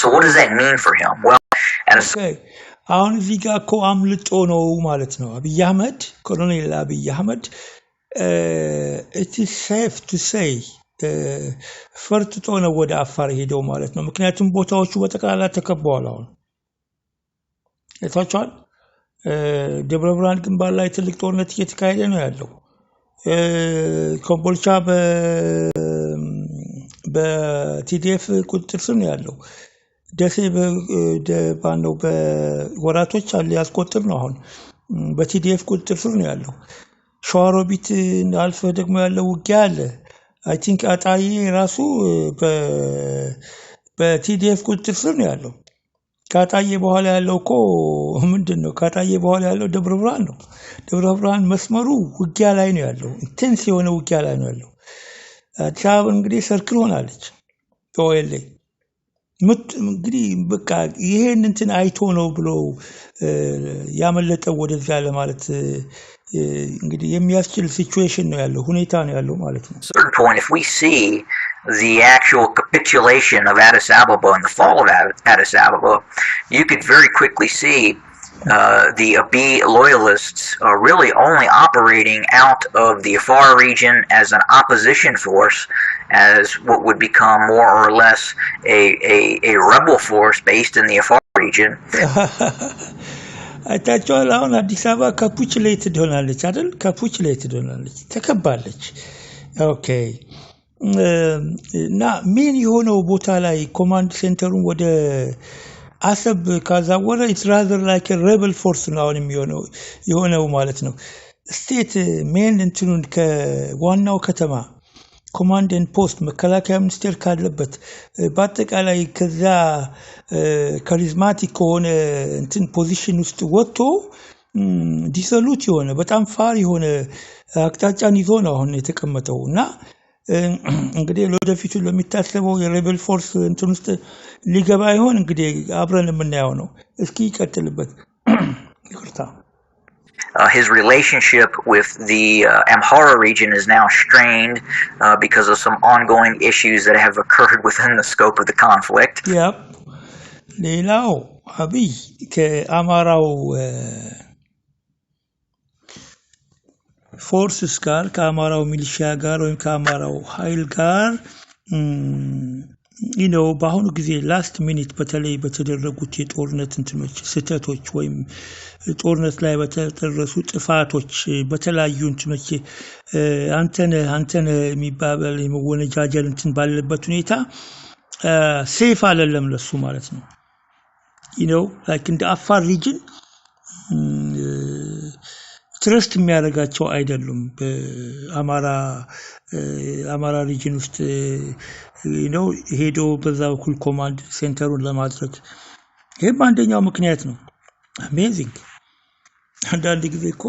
So what does that mean for him? Well, አሁን እዚህ ጋር እኮ አምልጦ ነው ማለት ነው አብይ አህመድ ኮሎኔል አብይ አህመድ it is safe to say ፈርጥጦ ነው ወደ አፋር ሄደው ማለት ነው ምክንያቱም ቦታዎቹ በጠቅላላ ተከበዋል አሁን እታቻል ደብረ ብርሃን ግንባር ላይ ትልቅ ጦርነት እየተካሄደ ነው ያለው ኮምቦልቻ በቲዲኤፍ ቁጥጥር ስር ነው ያለው ደሴ በባንዶ በወራቶች አለ ያስቆጥር ነው አሁን በቲዲኤፍ ቁጥጥር ስር ነው ያለው ሸዋሮቢት አልፈ ደግሞ ያለው ውጊያ አለ I think አጣዬ ራሱ በቲዲኤፍ ቁጥጥር ስር ነው ያለው ካጣዬ በኋላ ያለው እኮ ምንድነው ካጣዬ በኋላ ያለው ደብረ ብርሃን ነው ደብረ ብርሃን መስመሩ ውጊያ ላይ ነው ያለው ኢንቴንስ የሆነ ውጊያ ላይ ነው ያለው አቻብ እንግዲህ ሰርክል ሆናለች ኦኤል እንግዲህ በቃ ይሄን እንትን አይቶ ነው ብሎ ያመለጠው ወደዛ ለማለት እንግዲህ የሚያስችል ሲቹዌሽን ነው ያለው ሁኔታ ነው ያለው ማለት ነው if we see the actual capitulation of Addis Ababa and the fall of Addis Ababa, you could very quickly see the Abiy loyalists are really only operating out of the Afar region as an opposition force, as what would become more or less a rebel force based in the Afar region. አይታችኋል አሁን አዲስ አበባ ካፑቹሌትድ ሆናለች አይደል ካፑቹሌትድ ሆናለች ተከባለች ኦኬ እና ምን የሆነው ቦታ ላይ ኮማንድ ሴንተሩን ወደ አሰብ ካዛወረ it's rather like a rebel force ነው አሁን የሆነው ማለት ነው ስቴት ሜን እንትኑን ከዋናው ከተማ ኮማንድ ኤንድ ፖስት መከላከያ ሚኒስቴር ካለበት በአጠቃላይ ከዛ ካሪዝማቲክ ሆነ እንትን ፖዚሽን ውስጥ ወጥቶ ዲሰሉት የሆነ በጣም ፋር የሆነ አቅጣጫን ይዞ ነው አሁን የተቀመጠውና እንግዲህ ለወደፊቱ ለሚታሰበው የሬቤል ፎርስ እንትን ውስጥ ሊገባ ይሆን እንግዲህ አብረን የምናየው ነው እስኪ ይቀጥልበት ይቅርታ His relationship with the Amhara region is now strained because of some ongoing issues that have occurred within the scope of the conflict. Yep. ሌላው አብይ ከአማራው ፎርስስ ጋር ከአማራው ሚሊሺያ ጋር ወይም ከአማራው ኃይል ጋር በአሁኑ ጊዜ ላስት ሚኒት በተለይ በተደረጉት የጦርነት እንትኖች ስተቶች ወይም ጦርነት ላይ በተደረሱ ጥፋቶች በተለያዩ እንትኖች አንተነ የሚባል የመወነጃጀል እንትን ባለበት ሁኔታ ሴፍ አይደለም ለሱ ማለት ነው like in the Afar region ትረስት የሚያደርጋቸው አይደሉም በአማራ ሪጅን ውስጥ ሄዶ በዛ በኩል ኮማንድ ሴንተሩን ለማድረግ ይሄም አንደኛው ምክንያት ነው አሜዚንግ አንዳንድ ጊዜ እኮ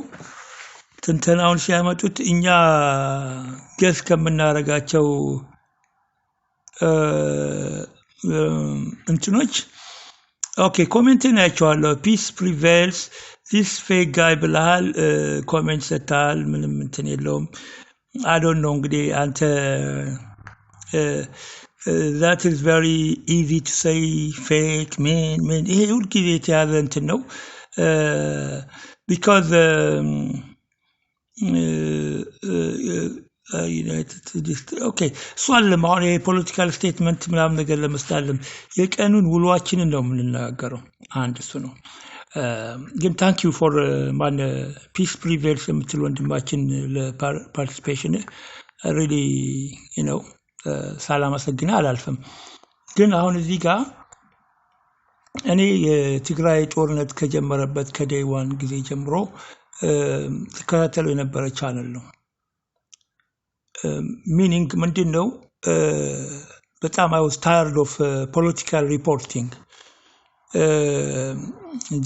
ትንተናውን ሲያመጡት እኛ ገስ ከምናረጋቸው እንትኖች ኦኬ ኮሜንትን ያቻዋለሁ peace prevails this fake guy ብለሃል ኮሜንት ሰጥተሃል ምንም እንትን የለውም I don't know እንግዲህ አንተ that is very easy to say fake man ይሄ ሁሉ ጊዜ የተያዘ እንትን ነው because ኦኬ ሷልም አሁን የፖለቲካል ስቴትመንት ምናምን ነገር ለመስታለም የቀኑን ውሎአችን ነው የምንናገረው አንድ እሱ ነው ግን ታንክ ዩ ፎር ማን ፒስ ፕሪቬልስ የምትል ወንድማችን ለፓርቲሲፔሽን really ሰላም አሰግና አላልፈም ግን አሁን እዚህ ጋር እኔ የትግራይ ጦርነት ከጀመረበት ከዴይ 1 ጊዜ ጀምሮ ተከታተለው የነበረ ቻናል ነው meaning ምንድነው በጣም I was tired of political reporting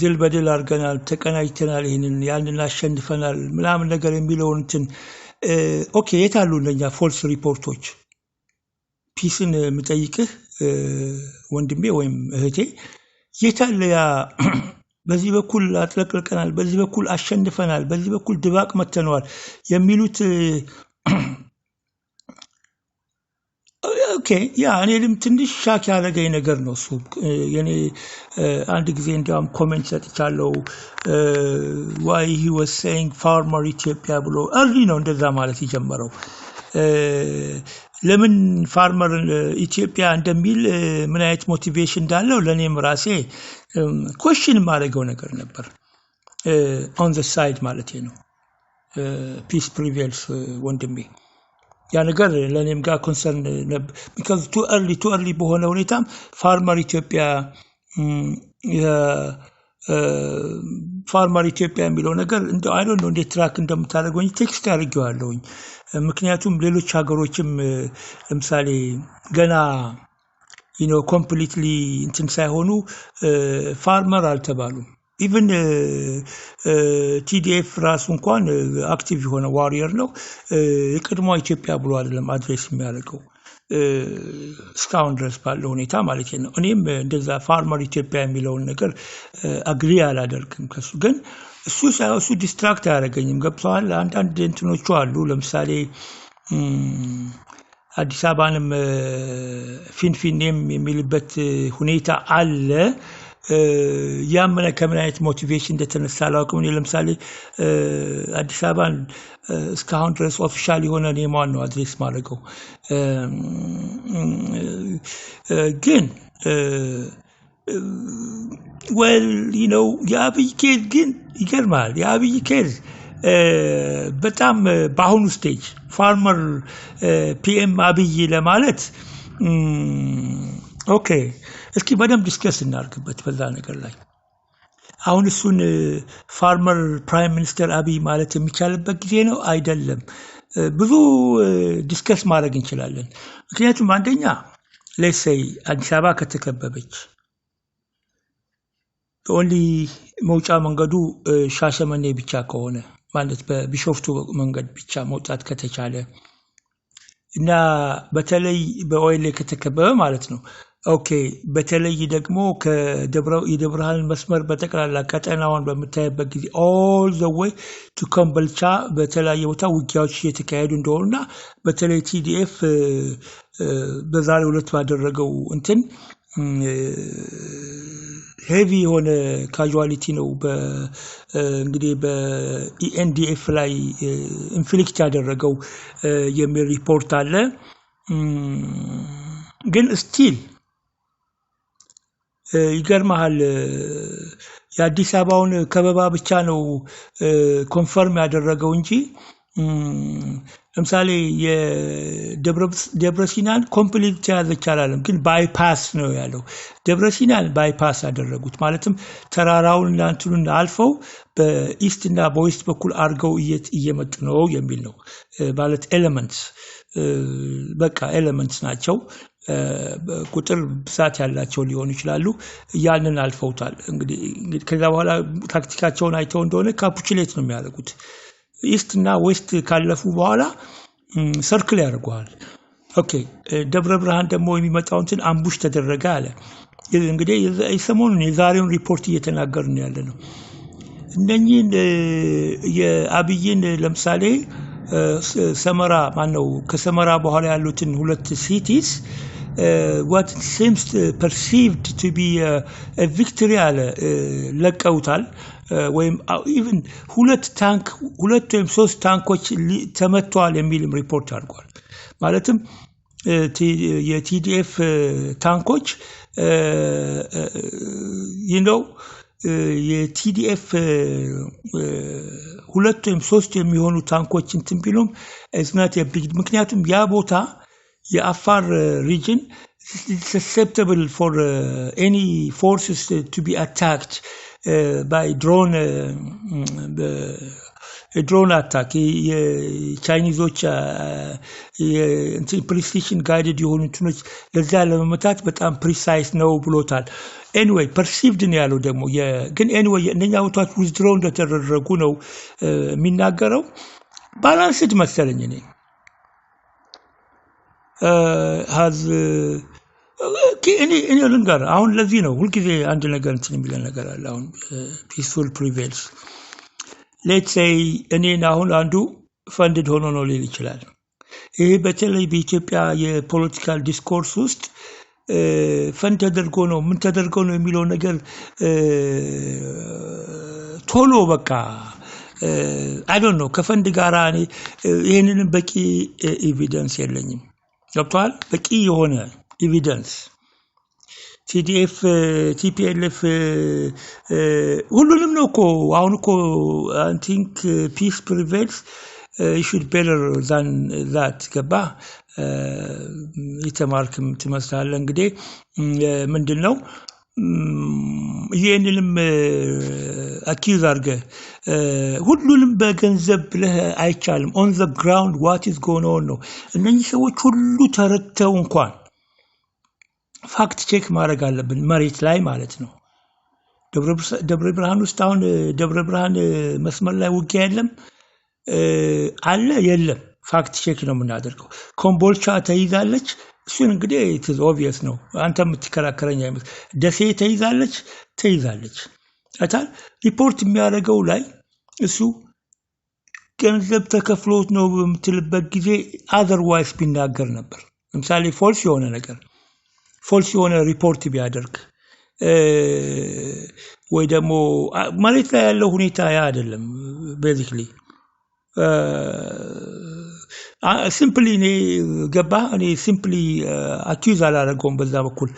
ድል በድል አድርገናል ተቀናጅተናል ይሄንን ያንን አሸንፈናል ምናምን ነገር የሚለውን እንትን ኦኬ የታሉ ለኛ ፎልስ ሪፖርቶች ፒስን ምጠይቅህ ወንድሜ ወይም እህቴ የታለ ያ በዚህ በኩል አጥለቅልቀናል በዚህ በኩል አሸንፈናል በዚህ በኩል ድባቅ መተናል የሚሉት ኦኬ ያ እኔም ትንሽ ሻክ ያደረገኝ ነገር ነው እሱ የኔ አንድ ጊዜ እንዲያውም ኮሜንት ሰጥቻለሁ why he was saying farmer Ethiopia ብሎ እርሊ ነው እንደዛ ማለት ይጀምረው ለምን ፋርመር ኢትዮጵያ እንደሚል ምን አይነት ሞቲቬሽን እንዳለው ለኔም ራሴ ኮሽን ማድረገው ነገር ነበር on the side ማለት ነው peace prevails ወንድሜ ያ ነገር ለኔም ጋር ኮንሰርን because too early በሆነ ሁኔታ ፋርመር ኢትዮጵያ ፋርመር ኢትዮጵያ የሚለው ነገር እንደ I don't know እንዴት ትራክ እንደምታደርገው ቴክስት አድርጌዋለሁኝ ምክንያቱም ሌሎች ሀገሮችም ለምሳሌ ገና completely እንትን ሳይሆኑ ፋርመር አልተባሉም even TDF ራሱ እንኳን አክቲቭ የሆነ ዋሪየር ነው የቀድሞ ኢትዮጵያ ብሎ አይደለም አድሬስ የሚያደርገው እስካሁን ድረስ ባለው ሁኔታ ማለት ነው እኔም እንደዛ ፋርመር ኢትዮጵያ የሚለውን ነገር አግሪ አላደርግም ከሱ ግን እሱ ዲስትራክት ያደርገኝም ገብቷል አንዳንድ እንትኖቹ አሉ ለምሳሌ አዲስ አበባንም ፊንፊኔም የሚልበት ሁኔታ አለ ያመነ ከምን አይነት ሞቲቬሽን እንደተነሳ አላውቅም እኔ ለምሳሌ አዲስ አበባን እስካሁን ድረስ ኦፊሻል የሆነ ኔማን ነው አድሬስ ማድረገው ግን well you know የአብይ ኬዝ ግን ይገርማል የአብይ ኬዝ በጣም በአሁኑ ስቴጅ ፋርመር ፒኤም አብይ ለማለት ኦኬ እስኪ በደንብ ዲስከስ እናርግበት በዛ ነገር ላይ አሁን እሱን ፋርመር ፕራይም ሚኒስተር አብይ ማለት የሚቻልበት ጊዜ ነው አይደለም ብዙ ዲስከስ ማድረግ እንችላለን ምክንያቱም አንደኛ let's say አዲስ አበባ ከተከበበች only መውጫ መንገዱ ሻሸመኔ ብቻ ከሆነ ማለት በቢሾፍቱ መንገድ ብቻ መውጣት ከተቻለ እና በተለይ በኦይል ከተከበበ ማለት ነው ኦኬ በተለይ ደግሞ ከደብረሃን መስመር በተቀላላ ቀጠናውን በመታየበት ጊዜ all the way to ኮምቦልቻ በተለያየ ቦታ ውጊያዎች እየተካሄዱ እንደሆነና በተለይ ቲዲኤፍ በዛሬው ዕለት ባደረገው እንትን ሄቪ የሆነ ካዡዋሊቲ ነው እንግዲህ በኢኤንዲኤፍ ላይ ኢንፍሊክት ያደረገው የሚል ሪፖርት አለ ግን ስቲል ይገርማል የአዲስ አበባውን ከበባ ብቻ ነው ኮንፈርም ያደረገው እንጂ ለምሳሌ የደብረሲናን ኮምፕሊት ያዘች አላለም ግን ባይፓስ ነው ያለው ደብረሲናን ባይፓስ ያደረጉት ማለትም ተራራውን እና እንትኑን አልፈው በኢስት እና በዌስት በኩል አርገው እየመጡ ነው የሚል ነው ማለት ኤሌመንትስ በቃ ኤሌመንትስ ናቸው ቁጥር ብዛት ያላቸው ሊሆኑ ይችላሉ ያንን አልፈውታል እንግዲህ ከዛ በኋላ ታክቲካቸውን አይተው እንደሆነ ካፑቹሌት ነው የሚያደርጉት ኢስት እና ዌስት ካለፉ በኋላ ሰርክል ያደርጓል ኦኬ ደብረ ብርሃን ደግሞ የሚመጣው እንትን አምቡሽ ተደረገ አለ እንግዲህ የሰሞኑን የዛሬውን ሪፖርት እየተናገርን ያለ ነው እነኚህን የአብይን ለምሳሌ ሰመራ ማነው ከሰመራ በኋላ ያሉትን ሁለት ሲቲስ what seems perceived to be a victory አለ ለቀውታል ወይም even ሁለት ወይም ሶስት ታንኮች ተመቷል የሚልም ሪፖርት አድርጓል ማለትም የቲዲኤፍ ታንኮች you know የቲዲኤፍ ሁለት ወይም ሶስት የሚሆኑ ታንኮች እንትን ቢሉም is not a big ምክንያቱም ያ ቦታ የአፋር region susceptible for any forces to be attacked by drone attack የቻይኒዞች precision guided የሆኑ እንትኖች ለዛ ለመመታት በጣም precise ነው ብሎታል anyway perceived ነው ያለው ደግሞ ግን anyway እነኛ ቦታዎች withdraw እንደተደረጉ ነው የሚናገረው ባላንስድ መሰለኝ እኔ has እኔ ልንገር አሁን ለዚህ ነው ሁልጊዜ አንድ ነገር እንትን የሚለን ነገር አለ አሁን peaceful prevails let's say እኔን አሁን አንዱ ፈንድድ ሆኖ ነው ሊል ይችላል ይሄ በተለይ በኢትዮጵያ የፖለቲካል ዲስኮርስ ውስጥ ፈንድ ተደርጎ ነው ምን ተደርጎ ነው የሚለው ነገር ቶሎ በቃ I don't know ከፈንድ ጋር እኔ ይሄንንም በቂ ኤቪደንስ የለኝም ገብቷል በቂ የሆነ ኤቪደንስ TDF TPLF ሁሉንም ነው እኮ አሁን እኮ I think peace prevails you should better than that ገባ የተማርክም ትመስላለህ እንግዲህ ምንድነው ይሄንንም አኪዝ አርገ ሁሉንም በገንዘብ ብለህ አይቻልም on the ground what is going on ነው እነኚህ ሰዎች ሁሉ ተረተው እንኳን ፋክት ቼክ ማድረግ አለብን መሬት ላይ ማለት ነው ደብረ ብርሃን ውስጥ አሁን ደብረ ብርሃን መስመር ላይ ውጊያ የለም አለ የለም ፋክት ቼክ ነው የምናደርገው ኮምቦልቻ ተይዛለች እሱን እንግዲህ it is obvious ነው አንተም ትከራከረኛ አይመስል ደሴ ተይዛለች አታል ሪፖርት የሚያደርገው ላይ እሱ ገንዘብ ተከፍሎት ነው በምትልበት ጊዜ otherwise ቢናገር ነበር ለምሳሌ ፎልስ የሆነ ሪፖርት ቢያደርግ ወይ ደግሞ መሬት ላይ ያለው ሁኔታ ያ አይደለም basically simply እኔ ገባ እኔ simply accuse አላደረገውም በዛ በኩል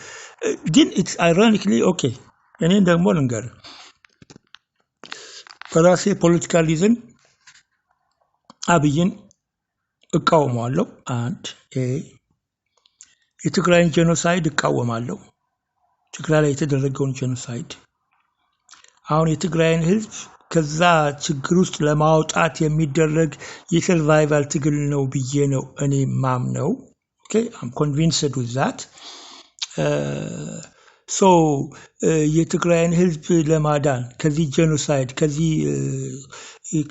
ግን it's ironically okay እኔ ደግሞ ልንገር በራሴ ፖለቲካል ሪዝን አብይን እቃወማለሁ አንድ የትግራይን ጄኖሳይድ እቃወማለሁ ትግራይ ላይ የተደረገውን ጄኖሳይድ አሁን የትግራይን ህዝብ ከዛ ችግር ውስጥ ለማውጣት የሚደረግ የሰርቫይቫል ትግል ነው ብዬ ነው እኔ ማምነው okay I'm convinced with that so የትግራይን ህዝብ ለማዳን ከዚህ ጄኖሳይድ ከዚህ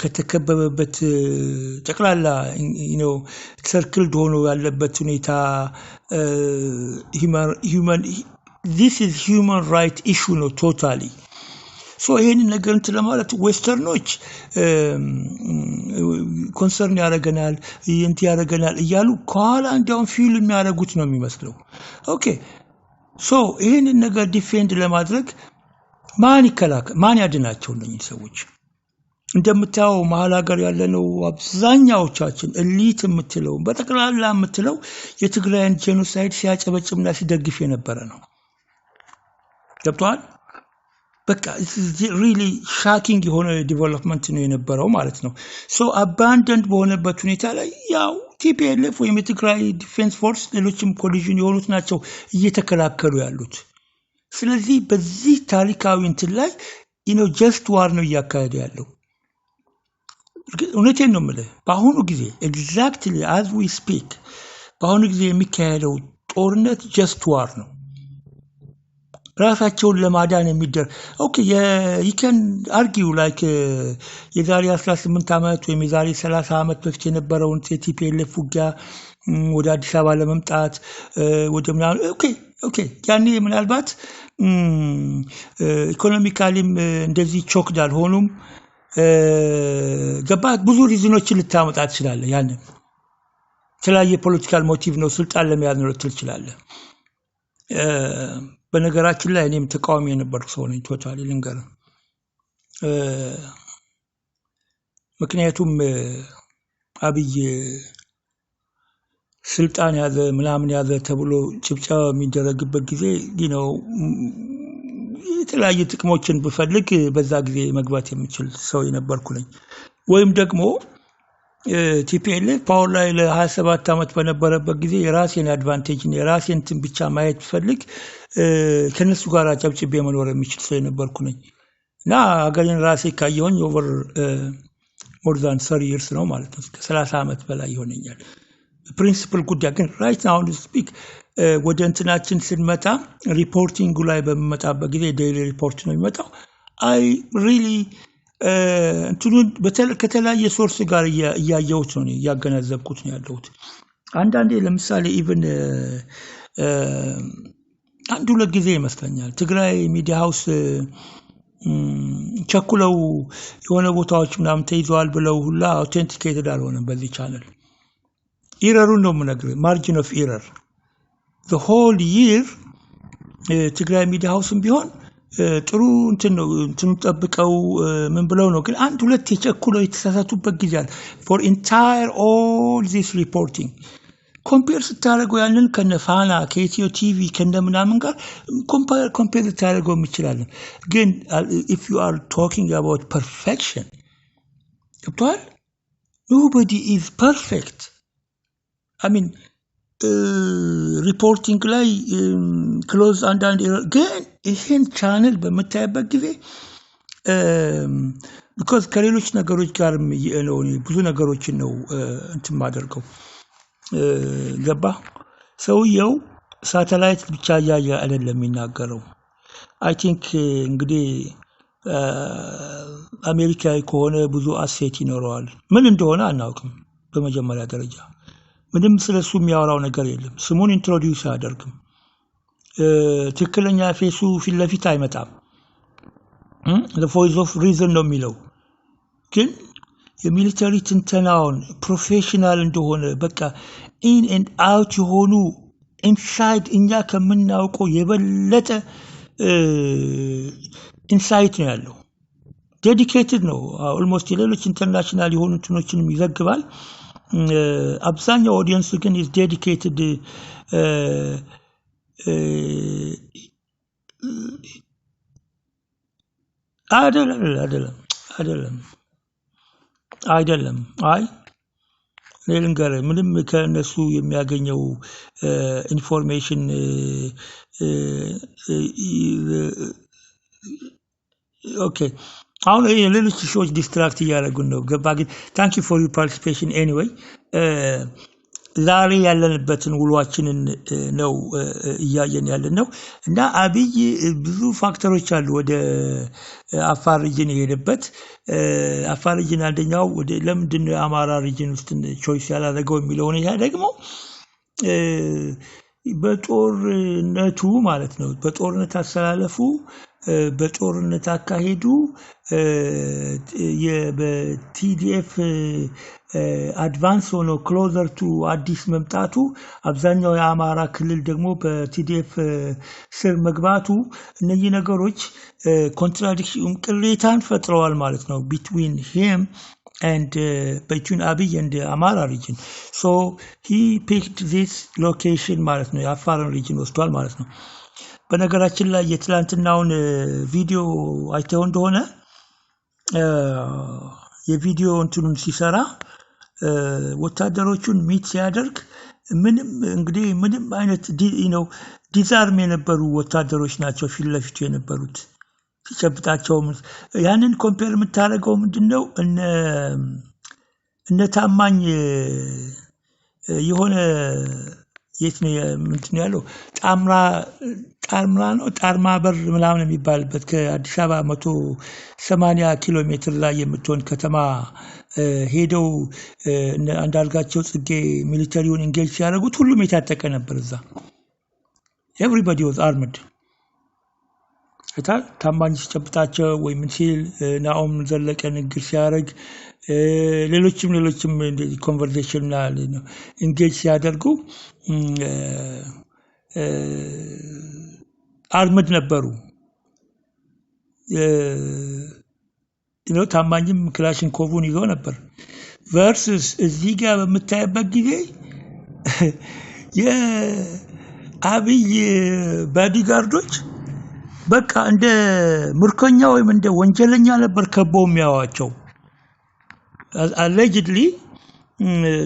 ከተከበበበት ጠቅላላ circled ሆኖ ያለበት ሁኔታ this is human right issue no totally so ይሄንን ነገር እንት ለማለት ዌስተርኖች ኮንሰርን ያረጋናል እንት ያረጋናል እያሉ ከኋላ እንዲያውም ፊልም የሚያረጉት ነው የሚመስለው ኦኬ so ይሄንን ነገር ዲፌንድ ለማድረግ ማን ያድናቸው እነዚህ ሰዎች እንደምታው መሃል ሀገር ያለነው አብዛኛዎቻችን ኤሊት የምትለው በጠቅላላ የምትለው የትግራይን ጄኖሳይድ ሲያጨበጭብና ሲደግፍ የነበረ ነው ገብቷል በቃ really shocking የሆነ ዲቨሎፕመንት ነው የነበረው ማለት ነው so abandoned በሆነበት ሁኔታ ላይ ያው TPLF ወይም የትግራይ ዲፌንስ ፎርስ ሌሎችም ኮሊዥን የሆኑት ናቸው እየተከላከሉ ያሉት ስለዚህ በዚህ ታሪካዊ እንትን ላይ just war ነው እያካሄደ ያለው እውነቴን ነው የምልህ በአሁኑ ጊዜ exactly as we speak በአሁኑ ጊዜ የሚካሄደው ጦርነት just war ነው ራሳቸውን ለማዳን የሚደር ኦኬ you can argue like የዛሬ 18 አመት ወይም የዛሬ 30 አመት በፊት የነበረውን TPLF ውጊያ ወደ አዲስ አበባ ለመምጣት ወደ ምናምን ኦኬ ያኔ ምናልባት ኢኮኖሚካሊም እንደዚህ ቾክድ አልሆኑም ገባ ብዙ ሪዝኖችን ልታመጣ ትችላለህ ያንን የተለያየ ፖለቲካል ሞቲቭ ነው ስልጣን ለመያዝ ነው ልትል ትችላለህ በነገራችን ላይ እኔም ተቃዋሚ የነበርኩ ሰው ነኝ ቶታሊ ልንገር ምክንያቱም አብይ ስልጣን ያዘ ምናምን ያዘ ተብሎ ጭብጨባ የሚደረግበት ጊዜ የተለያየ ጥቅሞችን በፈልግ በዛ ጊዜ መግባት የምችል ሰው የነበርኩ ነኝ ወይም ደግሞ TPLF ፓወር ላይ ለ27 አመት በነበረበት ጊዜ የራሴን አድቫንቴጅ እና የራሴን እንትን ብቻ ማየት ፈልግ ከነሱ ጋር አጨብጭቤ መኖር የሚችል ሰው የነበርኩ ነኝ እና ሀገሬን ራሴ ካየሁኝ ኦቨር more than 30 years ነው ማለት ነው 30 አመት በላይ ይሆነኛል ፕሪንሲፕል ጉዳይ ግን right now to speak ወደ እንትናችን ስንመጣ ሪፖርቲንግ ላይ በመጣበት ጊዜ ዴይሊ ሪፖርት ነው የሚመጣው I really እንትኑን ከተለያየ ሶርስ ጋር እያየሁት ነው ያገናዘብኩት ነው ያለሁት አንዳንዴ ለምሳሌ ኢቭን አንዱ ለጊዜ ይመስለኛል ትግራይ ሚዲያ ሃውስ ቸኩለው የሆነ ቦታዎች ምናምን ተይዘዋል ብለው ሁላ አውተንቲኬትድ አልሆነም በዚህ ቻናል ኢረሩን ነው የምነግርህ ማርጂን ኦፍ ኢረር the whole year ትግራይ ሚዲያ ሃውስም ቢሆን ጥሩ እንትኑ ጠብቀው ምን ብለው ነው ግን አንድ ሁለት የቸኩለው የተሳሳቱበት ጊዜ አለ for entire all this reporting compare ስታደርገው ያንን ከነፋና ከኢትዮ ቲቪ ከነምናምን ጋር compare ታደርገው ይችላል ግን if you are talking about perfection nobody is perfect I mean reporting ላይ close and ግን ይሄን ቻናል በመታየበት ጊዜ because ከሌሎች ነገሮች ጋር ነው ብዙ ነገሮችን ነው እንትን ማደርገው ገባ ሰውየው ሳተላይት ብቻ ያያ አይደለም የሚናገረው I think እንግዲህ አሜሪካዊ ከሆነ ብዙ አሴት ይኖረዋል ምን እንደሆነ አናውቅም በመጀመሪያ ደረጃ ምንም ስለሱ የሚያወራው ነገር የለም ስሙን ኢንትሮዲዩስ አደርግም ትክክለኛ ፌሱ ፊት ለፊት አይመጣም the voice of reason ነው የሚለው ግን የሚሊተሪ ትንተናውን ፕሮፌሽናል እንደሆነ በቃ in and out የሆኑ inside እኛ ከምናውቀው የበለጠ ኢንሳይት ነው ያለው ዴዲኬትድ ነው ኦልሞስት የሌሎች ኢንተርናሽናል የሆኑ እንትኖችንም ይዘግባል አብዛኛው ኦዲየንስ ግን is dedicated አይደለም አይ ለልንገር ምንም ከነሱ የሚያገኘው ኢንፎርሜሽን ኦኬ አሁን ሌሎች ሾዎች ዲስትራክት ያደርጉን ነው ገባ ግን ታንክ ዩ ፎር ዩር ፓርቲሲፔሽን ኤኒዌይ ዛሬ ያለንበትን ውሎአችንን ነው እያየን ያለነው እና አብይ ብዙ ፋክተሮች አሉ ወደ አፋር ሪጅን የሄደበት አፋር ሪጅን አንደኛው ወደ ለምንድን አማራ ሪጅን ውስጥ ቾይስ ያላደረገው የሚለው ነው ያ ደግሞ በጦርነቱ ማለት ነው በጦርነት አሰላለፉ በጦርነት አካሄዱ የበቲዲኤፍ አድቫንስ ሆኖ ክሎዘር ቱ አዲስ መምጣቱ አብዛኛው የአማራ ክልል ደግሞ በቲዲኤፍ ስር መግባቱ እነዚህ ነገሮች ኮንትራዲክሽን ቅሬታን ፈጥረዋል ማለት ነው between him and between Abiy and the Amara region so he picked this location ማለት ነው የአፋርን region ወስዷል ማለት ነው በነገራችን ላይ የትላንትናውን ቪዲዮ አይተው እንደሆነ የቪዲዮ እንትኑን ሲሰራ ወታደሮቹን ሚት ሲያደርግ ምንም እንግዲህ ምንም አይነት ዲዛርም የነበሩ ወታደሮች ናቸው ፊት ለፊቱ የነበሩት ሲጨብጣቸው ያንን ኮምፔር የምታደርገው ምንድነው እነ ታማኝ የሆነ የት ነው ምንድነው ያለው ጣርማ በር ምናምን የሚባልበት ከአዲስ አበባ 180 ኪሎ ሜትር ላይ የምትሆን ከተማ ሄደው አንዳርጋቸው ጽጌ ሚሊተሪውን ኢንጌጅ ያደረጉት ሁሉም የታጠቀ ነበር እዛ everybody was armed ታማኝ ሲጨብጣቸው ወይ ምን ሲል ናኦም ዘለቀ ንግግር ሲያደርግ ሌሎችም እንደዚህ ኮንቨርሴሽናል ኢንጌጅ ሲያደርጉ አርምድ ነበሩ ታማኝም ክላሽንኮቭን ይዞ ነበር ቨርሰስ እዚህ ጋር በመታየበት ጊዜ የአብይ ባዲጋርዶች በቃ እንደ ምርኮኛ ወይም እንደ ወንጀለኛ ነበር ከበው የሚያዋቸው allegedly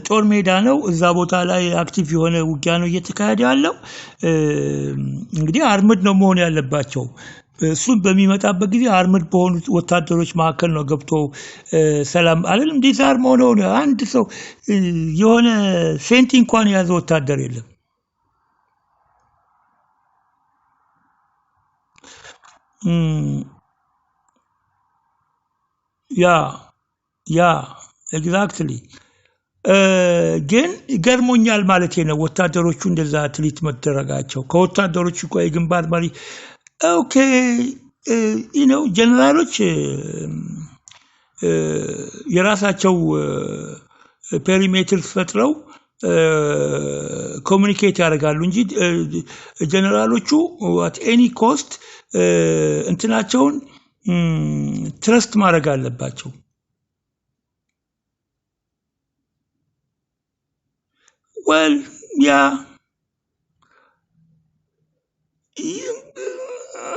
ጦር ሜዳ ነው እዛ ቦታ ላይ አክቲቭ የሆነ ውጊያ ነው እየተካሄደ ያለው እንግዲህ አርምድ ነው መሆን ያለባቸው እሱ በሚመጣበት ጊዜ አርምድ በሆኑ ወታደሮች መካከል ነው ገብቶ ሰላም አይደለም ዲዛርም ሆኖ አንድ ሰው የሆነ ሴንቲ እንኳን ያዘ ወታደር የለም ያ exactly ግን ገርሞኛል ማለት ነው ወታደሮቹ እንደዛ ትሪት መደረጋቸው ከወታደሮቹ ቆይ ግንባር ማሪ ኦኬ ጀነራሎች የራሳቸው ፔሪሜትር ፈጥረው ኮሙኒኬት ያደርጋሉ እንጂ ጀነራሎቹ at any cost እንትናቸውን ትረስት ማድረግ አለባቸው well yeah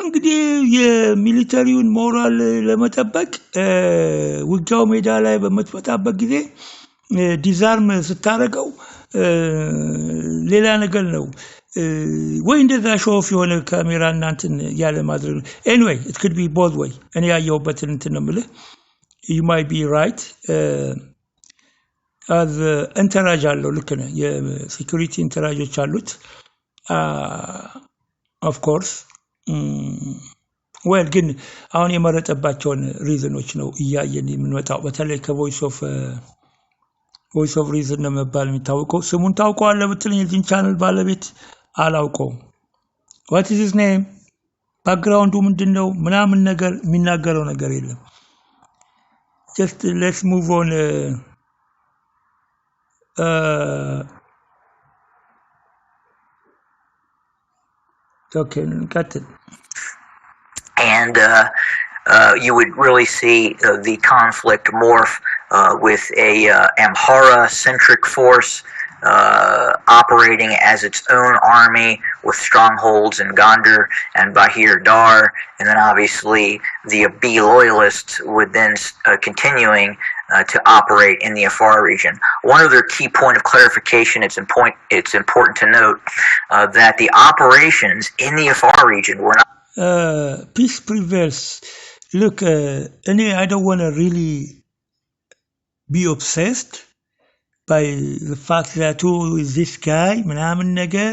እንግዲህ የሚሊተሪውን ሞራል ለመጠበቅ ውጊያው ሜዳ ላይ በመጥፋታበት ጊዜ ዲዛርም ስታረገው ሌላ ነገር ነው ወይ እንደዛ ሾፍ የሆነ ካሜራ እናንተን ያለ ማድረግ anyway it could be both way እኔ ያየሁበትን እንትን ነው የምልህ you might be right as ኢንተራጅ አለው ልክ ነው የሴኩሪቲ ኢንተራጆች አሉት of course well ግን አሁን የመረጠባቸውን ሪዝኖች ነው እያየን የምንወጣው በተለይ ከቮይስ ኦፍ ሪዝን ነው መባል የሚታወቀው ስሙን ታውቀዋለህ ብትልኝ የዚህን ቻናል ባለቤት አላውቀው what is his name ባክግራውንዱ ምንድነው ምናምን ነገር የሚናገረው ነገር የለም just let's move on okay ቀጥል and you would really see the conflict morph with a Amhara-centric force operating as its own army with strongholds in Gondar and Bahir Dar, and then obviously the Abiy loyalists would then continuing to operate in the Afar region. One other key point of clarification, it's important to note that the operations in the Afar region were not... Peace prevails. Look, I don't want to really be obsessed by the fact that who is this guy, ምናምን ነገር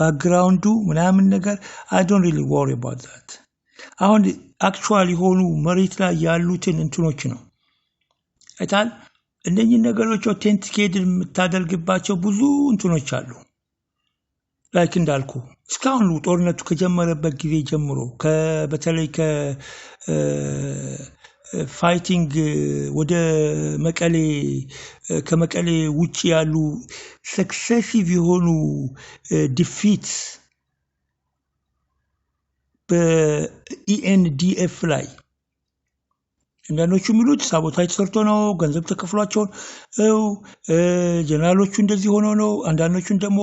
background ምናምን ነገር. I don't really worry about that. አሁን actually ሆኑ መሬት ላይ ያሉትን እንትኖች ነው አይታል። እነኚህ ነገሮች ኦቴንቲኬት የምታደርግባቸው ብዙ እንትኖች አሉ። ላይክ እንዳልኩ እስካሁን ጦርነቱ ከጀመረበት ጊዜ ጀምሮ በተለይ ፋይቲንግ ወደ መቀሌ ከመቀሌ ውጪ ያሉ ሰክሰሲቭ የሆኑ ዲፊትስ በኢኤንዲኤፍ ላይ እንደነሱ የሚሉት ሳቦታጅ ሰርቶ ነው ገንዘብ ተከፍሏቸው ጀነራሎቹ እንደዚህ ሆኖ ነው አንዳንዶቹን ደግሞ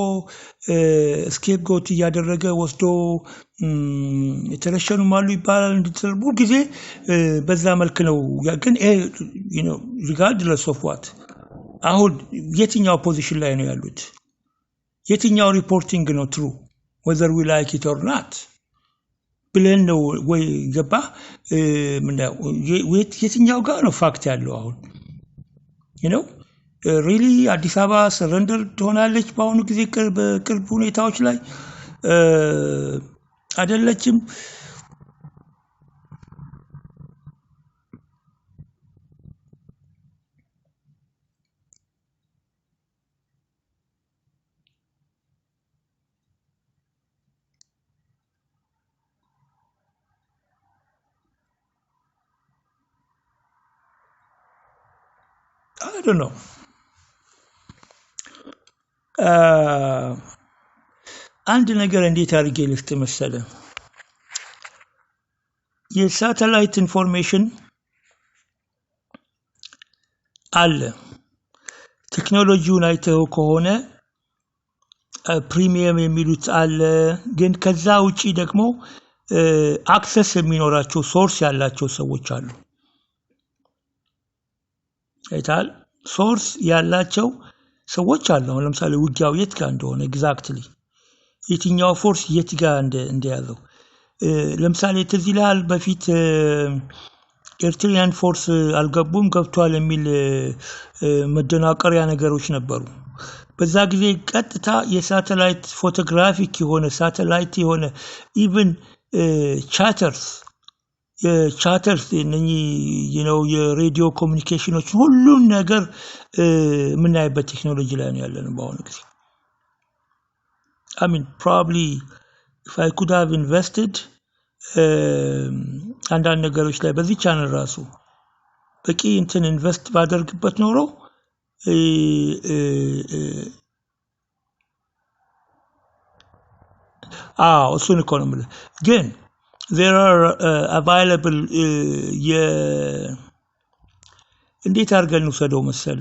ስኬፕ ጎት ያደረገ ወስዶ የተረሸኑ ማሉ ይባላል እንድትሰርቡ ጊዜ በዛ መልክ ነው ግን regardless of what አሁን የትኛው ፖዚሽን ላይ ነው ያሉት የትኛው ሪፖርቲንግ ነው true whether we like it or not ብለን ነው ወይ ገባ ምንድነው የትኛው ጋር ነው ፋክት ያለው አሁን really አዲስ አበባ ሰረንደር ትሆናለች በአሁኑ ጊዜ ቅርብ ሁኔታዎች ላይ አይደለችም I don't know. አንድ ነገር እንዴት አድርጌ ልስጥ መሰለ የሳተላይት ኢንፎርሜሽን አለ ቴክኖሎጂውን አይተው ከሆነ ፕሪሚየም የሚሉት አለ ግን ከዛ ውጪ ደግሞ አክሰስ የሚኖራቸው ሶርስ ያላቸው ሰዎች አሉ አይታል ሶርስ ያላቸው ሰዎች አሉ ለምሳሌ ውጊያው የት ጋር እንደሆነ ኤግዛክትሊ የትኛው ፎርስ የት ጋር እንደያዘው ለምሳሌ ተዚላል በፊት ኤርትሪያን ፎርስ አልገቡም ገብቷል የሚል መደናቀሪያ ነገሮች ነበሩ በዛ ጊዜ ቀጥታ የሳተላይት ፎቶግራፊክ የሆነ ሳተላይት የሆነ ኢቭን ቻተርስ እነኚህ የሬዲዮ ኮሙኒኬሽኖች ሁሉም ነገር ምናይበት ቴክኖሎጂ ላይ ነው ያለነው በአሁኑ ጊዜ I mean probably if I could have invested አንዳንድ ነገሮች ላይ በዚህ ቻናል ራሱ በቂ እንትን ኢንቨስት ባደርግበት ኖሮ እሱን እኮ ነው የምልህ ግን there are available እንዴት አድርገን እንውሰደው መሰለ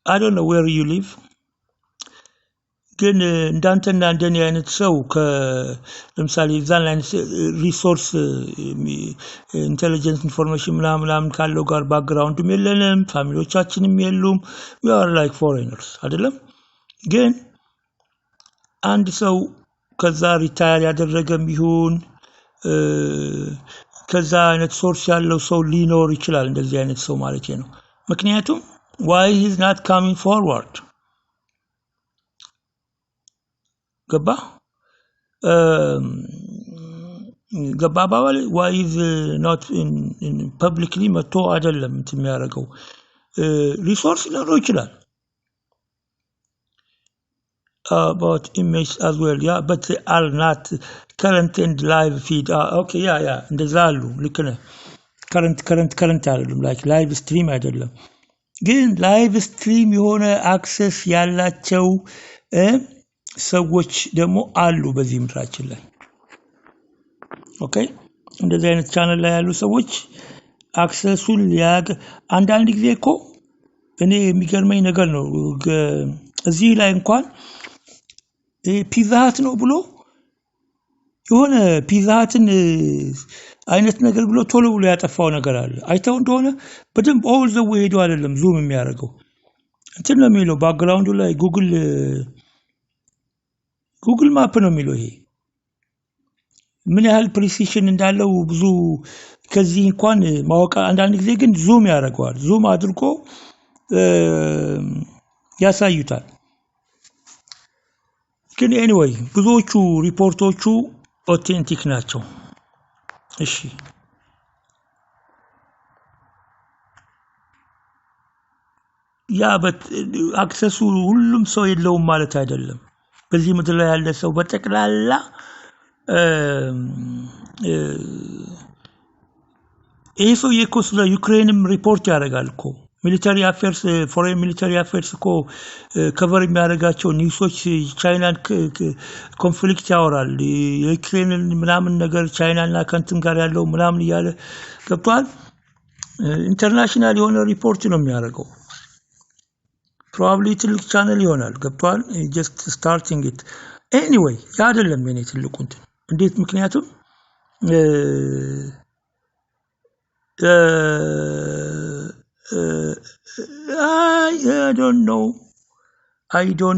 I don't know where you live ግን እንዳንተና እንደኔ አይነት ሰው ለምሳሌ ዛን ላይ ሪሶርስ ኢንተለጀንስ ኢንፎርሜሽን ምናምን ካለው ጋር ባክግራውንድም የለንም ፋሚሊዎቻችንም የሉም we are like foreigners አይደለም ግን አንድ ሰው ከዛ ሪታየር ያደረገም ይሁን ከዛ አይነት ሶርስ ያለው ሰው ሊኖር ይችላል እንደዚህ አይነት ሰው ማለት ነው ምክንያቱም why he is not coming forward ገባ ባባል why is not in publicly መጥቶ አይደለም የሚያደርገው ሪሶርስ ሊኖር ይችላል about image as well yeah but they are not current and live feed okay yeah እንደዛ አሉ ልክ ነህ current አይደለም like live stream አይደለም ግን live stream የሆነ access ያላቸው ሰዎች ደግሞ አሉ በዚህ ምድራችን ላይ ኦኬ እንደዚህ አይነት ቻናል ላይ ያሉ ሰዎች አክሰሱን ሊያግ አንዳንድ ጊዜ እኮ እኔ የሚገርመኝ ነገር ነው እዚህ ላይ እንኳን ፒዛት ነው ብሎ የሆነ ፒዛትን አይነት ነገር ብሎ ቶሎ ብሎ ያጠፋው ነገር አለ አይተው እንደሆነ በደንብ ኦል ዘ ዌይ ሄዶ አይደለም ዙም የሚያደርገው እንትን ነው የሚለው ባክግራውንዱ ላይ ጉግል ማፕ ነው የሚለው ይሄ ምን ያህል ፕሪሲሽን እንዳለው ብዙ ከዚህ እንኳን ማወቅ አንዳንድ ጊዜ ግን ዙም ያደርገዋል ዙም አድርጎ ያሳዩታል ግን anyway ብዙዎቹ ሪፖርቶቹ ኦቴንቲክ ናቸው እሺ ያ አክሰሱ ሁሉም ሰው የለውም ማለት አይደለም በዚህ ምድር ላይ ያለ ሰው በጠቅላላ ይሄ ሰው የኮስለ ዩክሬንም ሪፖርት ያደርጋል እኮ ሚሊተሪ አፌርስ ፎሬን ሚሊተሪ አፌርስ እኮ ከቨር የሚያደርጋቸው ኒውሶች ቻይናን ኮንፍሊክት ያወራል የዩክሬንን ምናምን ነገር ቻይናና ከንትን ጋር ያለው ምናምን ያለ ገብቷል ኢንተርናሽናል የሆነ ሪፖርት ነው የሚያደርገው probably ትልቅ ቻናል ይሆናል ገብቷል just starting it anyway ያ አይደለም የኔ ትልቁ እንትን እንዴት ምክንያቱም I don't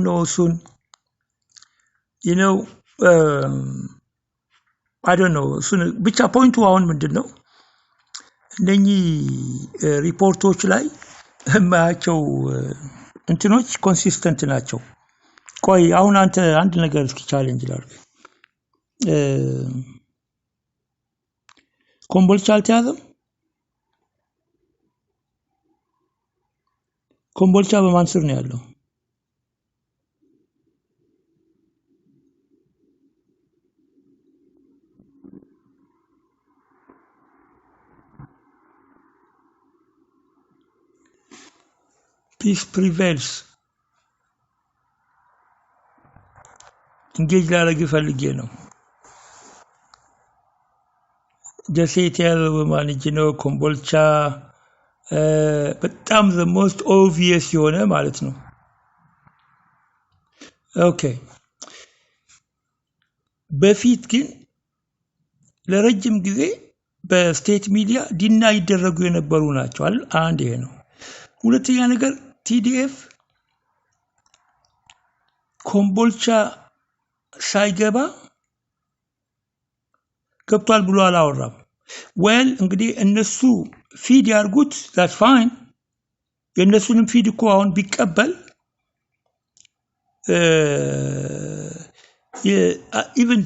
know soon you know I don't know soon ብቻ ፖይንቱ አሁን ምንድነው እነኚህ ሪፖርቶች ላይ ማያቸው እንትኖች ኮንሲስተንት ናቸው ቆይ አሁን አንተ አንድ ነገር እስኪ ቻሌንጅ ላድርግ ኮምቦልቻ አልተያዘም ኮምቦልቻ በማን ስር ነው ያለው peace prevails engage ላደርግ ፈልጌ ነው ደሴት ያለው ማንጅ ነው ኮምቦልቻ በጣም the most obvious የሆነ ማለት ነው ኦኬ በፊት ግን ለረጅም ጊዜ በስቴት ሚዲያ ዲና ይደረጉ የነበሩ ናቸው አንድ ይሄ ነው ሁለተኛ ነገር TDF ኮምቦልቻ ሳይገባ ገብቷል ብሎ አላወራም well እንግዲህ እነሱ ፊድ ያርጉት that's fine የነሱንም ፊድ እኮ አሁን ቢቀበል even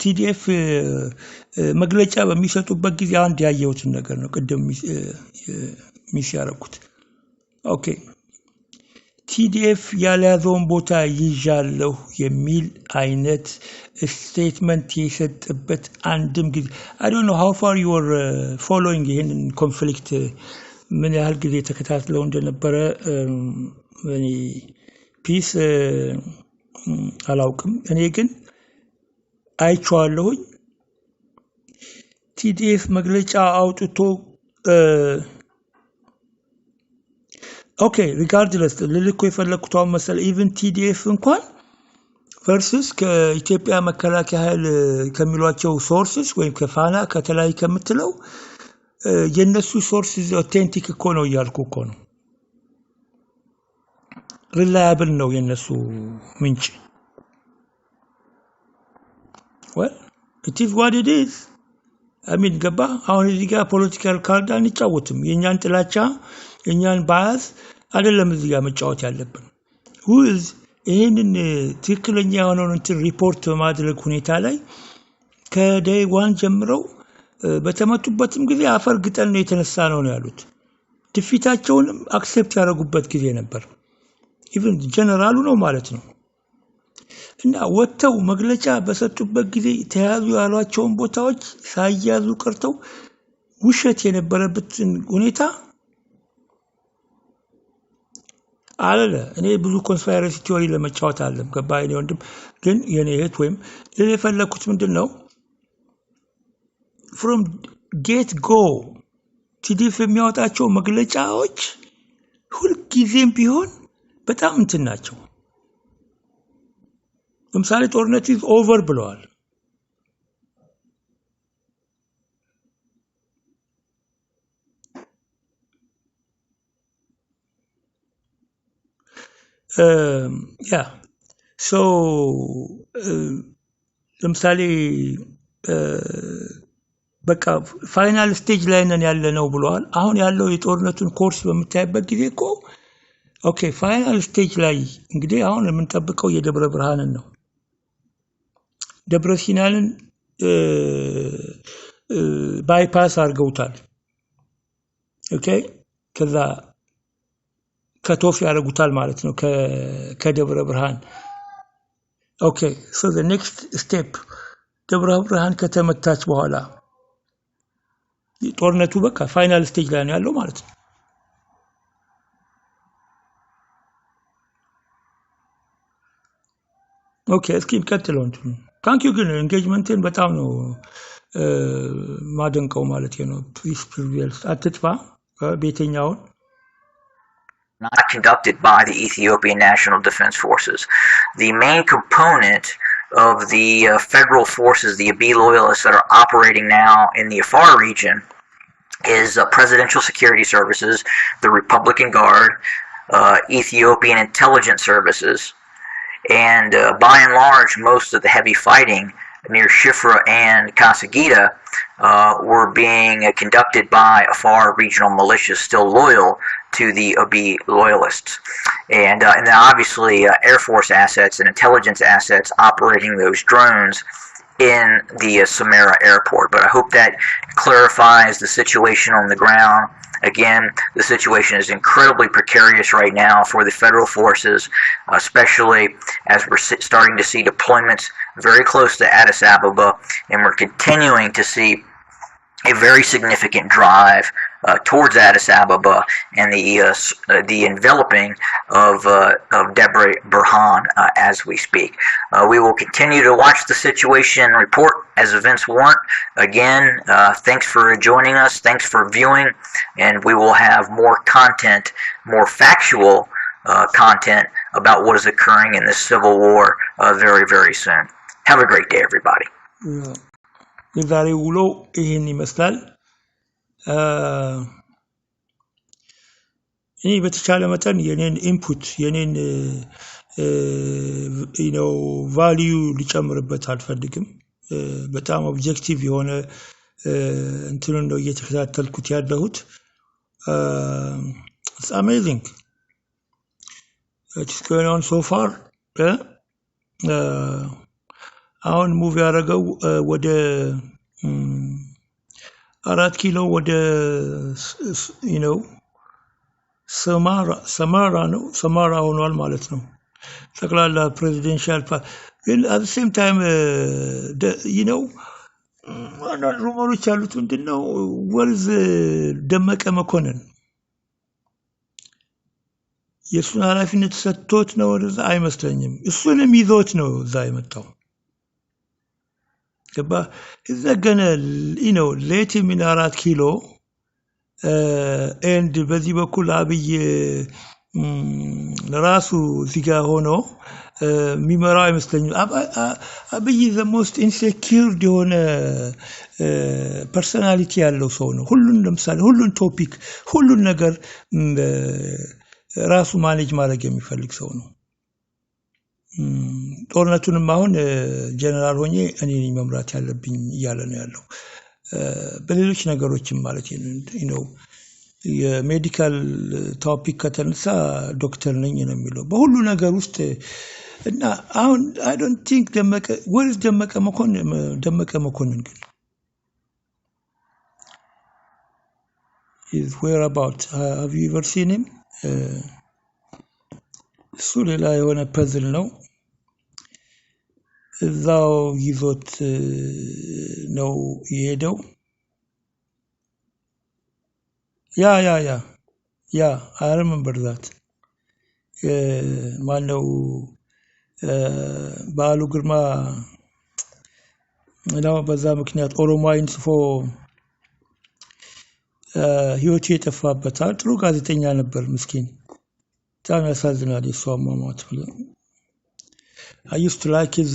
TDF መግለጫ በሚሰጡበት ጊዜ አንድ ያየሁት ነገር ነው ቀደም ሚስ ያረኩት ኦኬ TDF ያለያዘውን ቦታ ይዣለሁ የሚል አይነት statement የሰጠበት አንድም ጊዜ I don't know how far you are following in conflict ምን ያህል ጊዜ ተከታትለው እንደነበረ እኔ ፒስ አላውቅም እኔ ግን አይቻለሁ TDF መግለጫ አውጥቶ okay regardless ልልኮ የፈለኩት መሰለ even TDF እንኳን versus ከኢትዮጵያ መከላከያ ኃይል ከሚሏቸው sources ወይም ከፋና ከተላይ ከምትለው የነሱ sources authentic እኮ ነው ያልኩ እኮ ነው reliable ነው የነሱ ምንጭ well it is what it is I mean ገባ አሁን እዚህ ጋር ፖለቲካል ካርድ አንጫወትም የኛን ጥላቻ የኛን ባስ አይደለም እዚህ ጋር መጫወት ያለብን who is ይሄንን ትክክለኛ የሆነውን ሪፖርት በማድረግ ሁኔታ ላይ ከday 1 ጀምረው በተመቱበትም ጊዜ አፈር ግጠል ነው የተነሳ ነው ያሉት ድፊታቸውንም አክሴፕት ያደረጉበት ጊዜ ነበር even ጀነራሉ ነው ማለት ነው እና ወጥተው መግለጫ በሰጡበት ጊዜ ተያዙ ያሏቸውን ቦታዎች ሳያዙ ቀርተው ውሸት የነበረበትን ሁኔታ አለ እኔ ብዙ ኮንስፓይረሲ ቲዮሪ ለመጫወት አለም ገባኝ ወንድም ግን የኔ እህት ወይም ለፈለኩት ምንድነው from get go TDF የሚያወጣቸው መግለጫዎች ሁሉ ጊዜም ቢሆን በጣም እንትን ናቸው ለምሳሌ ጦርነት is over ብለዋል yeah so ለምሳሌ በቃ ፋይናል ስቴጅ ላይ ነን ያለነው ብለዋል አሁን ያለው የጦርነቱን ኮርስ በመታየበት ጊዜ እኮ ኦኬ ፋይናል ስቴጅ ላይ እንግዲህ አሁን የምንጠብቀው የደብረ ብርሃንን ነው ደብረ ሲናንን ባይፓስ አድርገውታል ኦኬ ከዛ ከቶፍ ያደርጉታል ማለት ነው ከደብረ ብርሃን ኦኬ so the next step ደብረ ብርሃን ከተመታች በኋላ ጦርነቱ በቃ ፋይናል ስቴጅ ላይ ነው ያለው ማለት ነው ኦኬ እስኪ እንቀጥለው እንትን ታንክ ዩ ግን ኤንጌጅመንትን በጣም ነው ማደንቀው ማለት ነው ፕሊዝ ፕሪቪየስ አትጥፋ ቤተኛውን not conducted by the Ethiopian National Defense Forces. The main component of the federal forces, the Abiy loyalists that are operating now in the Afar region, is Presidential Security Services, the Republican Guard, Ethiopian Intelligence Services, and by and large, most of the heavy fighting near Shifra and Kasagita were being conducted by Afar regional militias still loyal to the Abiy loyalists. And then obviously Air Force assets and intelligence assets operating those drones in the Samara airport. But I hope that clarifies the situation on the ground. Again, the situation is incredibly precarious right now for the federal forces, especially as we're starting to see deployments very close to Addis Ababa, and we're continuing to see a very significant drive towards Addis Ababa and the enveloping of Debre Burhan as we speak. We will continue to watch the situation and report as events warrant. Again, thanks for joining us. Thanks for viewing, and we will have more content, more factual content about what is occurring in this civil war very, very soon. Have a great day, everybody. የዛሬ ውሎ ይሄን ይመስላል እኔ በተቻለ መጠን የኔን ኢንፑት የኔን ቫልዩ ሊጨምርበት አልፈልግም በጣም ኦብጀክቲቭ የሆነ እንትኑን ነው እየተከታተልኩት ያለሁት it's amazing what's going on so far አሁን ሙቭ ያደረገው ወደ 4 ኪሎ ወደ ሰማራ ሆኗል ማለት ነው ጠቅላላ ፕሬዚደንሻል ግን at the same time አንዳንድ ሩመሮች ያሉት ምንድነው ወልዝ ደመቀ መኮንን የሱን ኃላፊነት ሰጥቶት ነው ወደዛ አይመስለኝም እሱንም ይዞት ነው እዛ የመጣው ገባ እዛ ገና ሌት ምን 4 ኪሎ and በዚህ በኩል አብይ ለራሱ እዚህ ጋር ሆኖ የሚመራው አይመስለኝም አብይ the most insecure የሆነ ፐርሰናሊቲ ያለው ሰው ነው ሁሉን ለምሳሌ ሁሉን ቶፒክ ሁሉን ነገር ራሱ ማኔጅ ማድረግ የሚፈልግ ሰው ነው ጦርነቱንም አሁን ጀነራል ሆኜ እኔ ነኝ መምራት ያለብኝ እያለ ነው ያለው በሌሎች ነገሮችም ማለት ነው የሜዲካል ቶፒክ ከተነሳ ዶክተር ነኝ ነው የሚለው በሁሉ ነገር ውስጥ እና አሁን I don't think ደመቀ መኮንን ግን is where about have you ever seen him እሱ ሌላ የሆነ ፐዝል ነው እዛው ይዞት ነው የሄደው ያ I remember that ማነው ባሉ ግርማ ነው በዛ ምክንያት ኦሮሞይን ጽፎ ህይወቱ የጠፋበታል ጥሩ ጋዜጠኛ ነበር ምስኪን በጣም ያሳዝናል የሱ አሟሟት I used to like his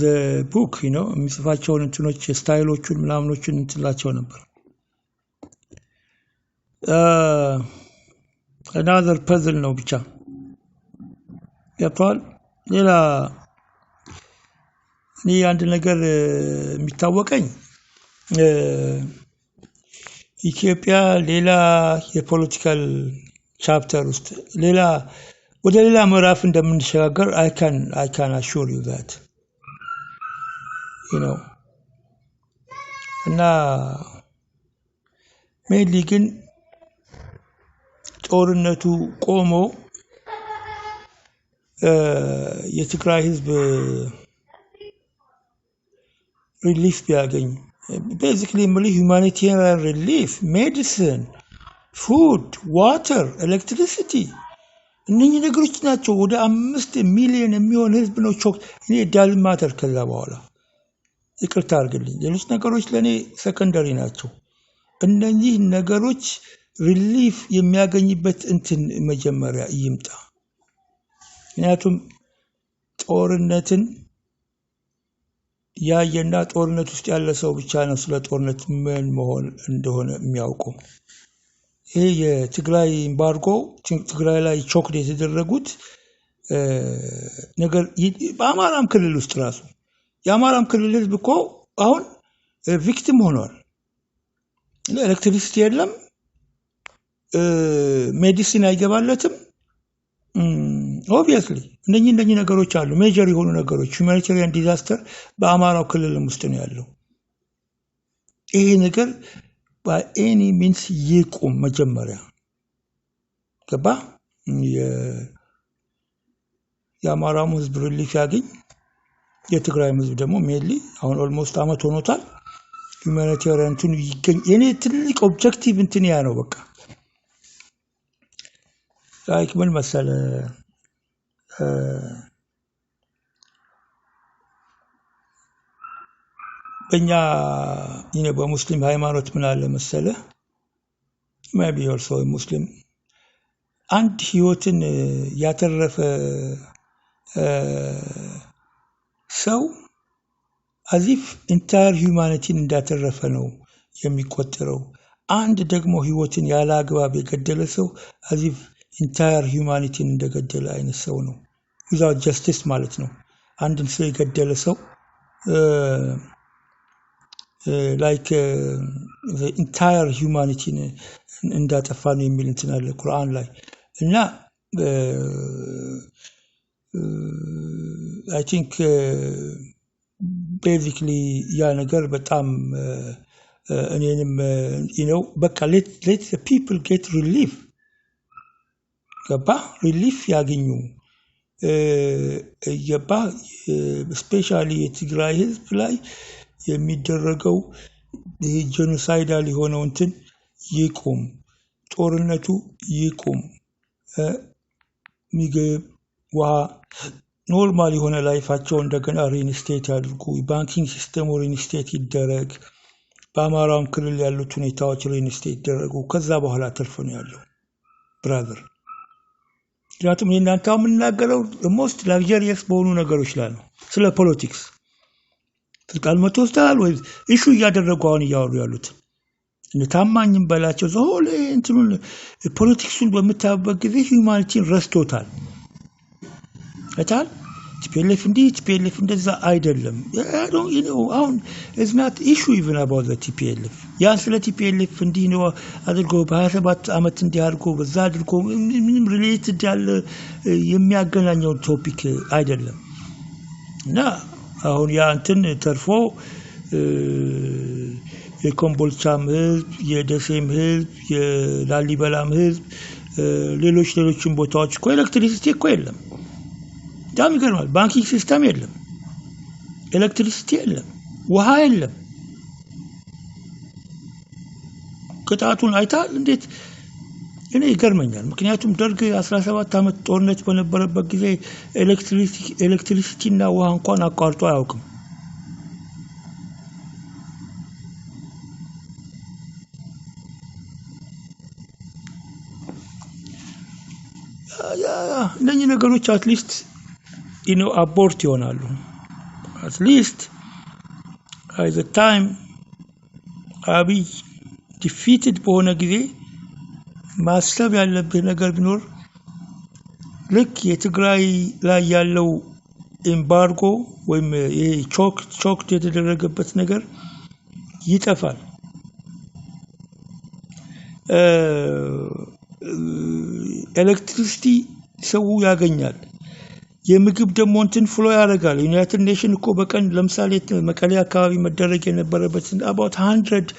book የሚጽፋቸውን እንትኖች ስታይሎቹን ምናምኖቹን እንትላቸው ነበር another puzzle ነው ብቻ ያቷል ሌላ አንድ ነገር የሚታወቀኝ ኢትዮጵያ ሌላ የፖለቲካል ቻፕተር ውስጥ ሌላ ወደ ሌላ ምዕራፍ እንደምንሸጋገር I can assure you that እና mainly ግን ጦርነቱ ቆሞ የትግራይ ህዝብ relief ቢያገኝ basically humanitarian relief medicine food water electricity እነኚህ ነገሮች ናቸው ወደ 5 ሚሊዮን የሚሆን ህዝብ ነው ቾክ እኔ ዳልም ማተር ከዛ በኋላ ይቅርታ አድርግልኝ ሌሎች ነገሮች ለኔ ሰከንደሪ ናቸው እነኚህ ነገሮች relief የሚያገኝበት እንትን መጀመሪያ ይምጣ ምክንያቱም ጦርነትን ያየና ጦርነት ውስጥ ያለ ሰው ብቻ ነው ስለ ጦርነት ምን መሆን እንደሆነ የሚያውቀው ይሄ የትግራይ ኤምባርጎ ትግራይ ላይ ቾክ የተደረጉት ነገር በአማራም ክልል ውስጥ ራሱ የአማራም ክልል ህዝብ እኮ አሁን ቪክቲም ሆኗል ኤሌክትሪሲቲ የለም ሜዲሲን አይገባለትም obviously እነኚህ ነገሮች አሉ ሜጀር የሆኑ ነገሮች humanitarian disaster በአማራው ክልል ውስጥ ነው ያለው ይሄ ነገር by any means ይቁም መጀመሪያ ገባ የአማራው ህዝብ relief ያገኝ የትግራይ ህዝብ ደግሞ ሜሊ አሁን almost አመት ሆኖታል humanitarian እንትን ይገኝ የኔ ትልቅ ኦብጀክቲቭ እንትን ያ ነው በቃ ላይክ ምን መሰለ በእኛ በሙስሊም ሃይማኖት ምን አለ መሰለ maybe also a Muslim አንድ ህይወትን ያተረፈ ሰው አዚፍ entire humanity እንዳተረፈ ነው የሚቆጠረው አንድ ደግሞ ህይወትን ያለ አግባብ የገደለ ሰው አዚፍ entire humanity እንደገደለ አይነት ሰው ነው without justice ማለት ነው አንድን ሰው የገደለ ሰው like the entire humanity እንዳጠፋ ነው የሚል እንትን አለ ቁርአን ላይ እና I think basically ያ ነገር በጣም እኔንም በቃ let the people get relief ገባ relief ያገኙ ገባ especially የትግራይ ህዝብ ላይ የሚደረገው ጄኖሳይዳል የሆነው እንትን ይቁም ጦርነቱ ይቁም ምግብ ውሃ ኖርማል የሆነ ላይፋቸው እንደገና ሪኢንስቴት ያድርጉ ባንኪንግ ሲስተሙ ሪኢንስቴት ይደረግ በአማራው ክልል ያሉት ሁኔታዎች ሪኢንስቴት ይደረጉ ከዛ በኋላ ተርፎ ነው ያለው ብራዘር ምክንያቱም እናንተው የምናገረው most luxurious በሆኑ ነገሮች ላይ ነው ስለ ፖለቲክስ ስልጣን መጥቷል ወይ ኢሹ እያደረጉ አሁን እያወሩ ያሉት ታማኝም በላቸው ዘሆል እንትኑን ፖለቲክሱን በመታበቅ ጊዜ humanity ረስቶታል አታል TPLF እንደዛ አይደለም አሁን is not issue even about the TPLF ያ ስለ TPLF እንዲህ ነው አድርጎ በ27 አመት እንዲህ አድርጎ በዛ አድርጎ ምንም ሪሌትድ ያለ የሚያገናኘው ቶፒክ አይደለም እና አሁን ያ እንትን ተርፎ የኮምቦልቻም ህዝብ የደሴም ህዝብ የላሊበላም ህዝብ ሌሎችም ቦታዎች እኮ ኤሌክትሪሲቲ እኮ የለም ዳም ይገርማል ባንኪንግ ሲስተም የለም ኤሌክትሪሲቲ የለም ውሃ የለም ቅጣቱን አይታል እንዴት እኔ ይገርመኛል ምክንያቱም ደርግ 17 አመት ጦርነት በነበረበት ጊዜ ኤሌክትሪሲቲ እና ውሃ እንኳን አቋርጦ አያውቅም እነኚህ ነገሮች አትሊስት አቦርት ይሆናሉ አትሊስት at the time አብይ defeated በሆነ ጊዜ ማሰብ ያለብህ ነገር ቢኖር ልክ የትግራይ ላይ ያለው ኤምባርጎ ወይም ቾክድ የተደረገበት ነገር ይጠፋል ኤሌክትሪሲቲ ሰው ያገኛል የምግብ ደሞ እንትን ፍሎ ያደርጋል ዩናይትድ ኔሽን እኮ በቀን ለምሳሌ መቀሌ አካባቢ መደረግ የነበረበት about 100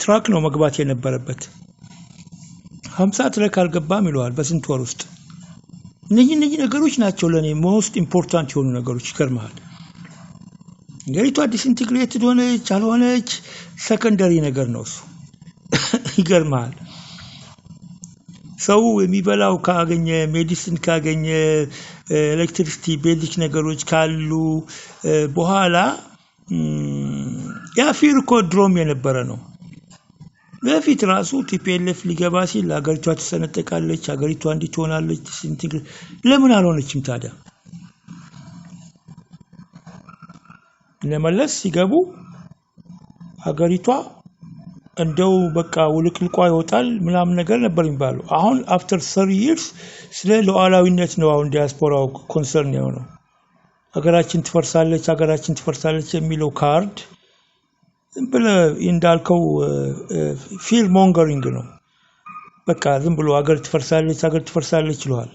ትራክ ነው መግባት የነበረበት 50 ትራክ አልገባም ይሏል በስንት ወር ውስጥ እነኚህ ነገሮች ናቸው ለኔ most important የሆኑ ነገሮች ይገርማል ገሪቷ ዲስኢንቴግሬትድ ሆነች አልሆነች ሰከንደሪ ነገር ነው እሱ ይገርማል ሰው የሚበላው ካገኘ ሜዲሲን ካገኘ ኤሌክትሪሲቲ ቤዚክ ነገሮች ካሉ በኋላ ያ ፊር ኮድሮም የነበረ ነው በፊት ራሱ ቲፒኤልኤፍ ሊገባ ሲል አገሪቷ ተሰነጠቃለች አገሪቷ እንዲት ሆናለች ዲስኢንቴግሬት ለምን አልሆነችም ታዲያ ለመለስ ሲገቡ አገሪቷ እንደው በቃ ውልቅልቋ ይወጣል ምናምን ነገር ነበር የሚባለው አሁን after 30 years ስለ ሉዓላዊነት ነው አሁን ዲያስፖራው ኮንሰርን ነው አገራችን ትፈርሳለች የሚለው ካርድ ብለ እንዳልከው ፊር ሞንገሪንግ ነው በቃ ዝም ብሎ አገር ትፈርሳለች ይሏል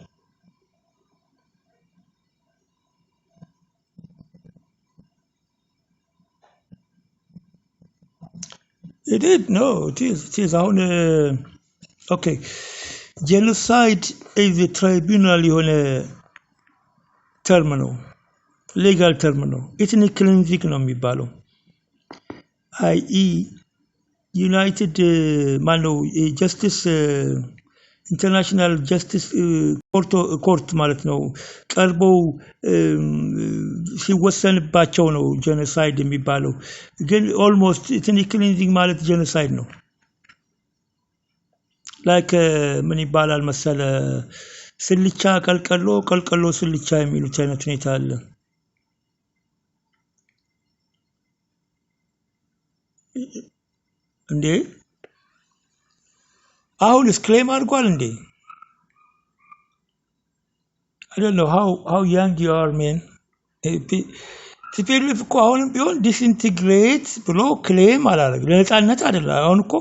It did no it is አሁን okay genocide is a tribunal የሆነ term ነው legal term ነው ethnic cleansing ነው የሚባለው i.e. United justice international justice court ማለት ነው ቀርበው ሲወሰንባቸው ነው ጄኖሳይድ የሚባለው ግን almost ethnic cleansing ማለት ጄኖሳይድ ነው like ምን ይባላል መሰለ ስልቻ ቀልቀሎ ስልቻ የሚሉት አይነት ሁኔታ አለ እንዴ አሁንስ ክሌም አድርጓል እንዴ I don't know how young you are man TPLF እኮ አሁንም ቢሆን ዲስኢንቴግሬት ብሎ ክሌም አላረግ ለነጻነት አይደለም አሁን እኮ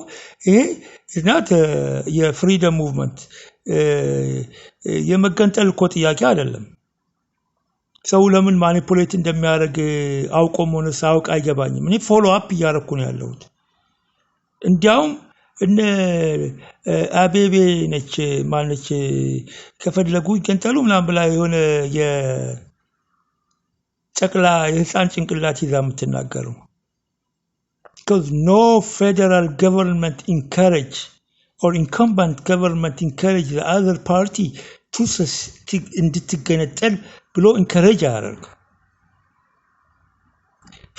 ይሄ is not የፍሪደም ሙቭመንት የመገንጠል እኮ ጥያቄ አይደለም ሰው ለምን ማኒፑሌት እንደሚያደርግ አውቆም ሆነ ሳውቅ አይገባኝም እኔ ፎሎ አፕ እያረኩ ነው ያለሁት እንዲያውም እነ አቤቤ ነች ማለች ከፈለጉ ይገንጠሉ ምናምን ብላ የሆነ የጨቅላ የህፃን ጭንቅላት ይዛ የምትናገረው because no federal government encourage or incumbent government encourage the other party to እንድትገነጠል ብሎ encourage ያደርግ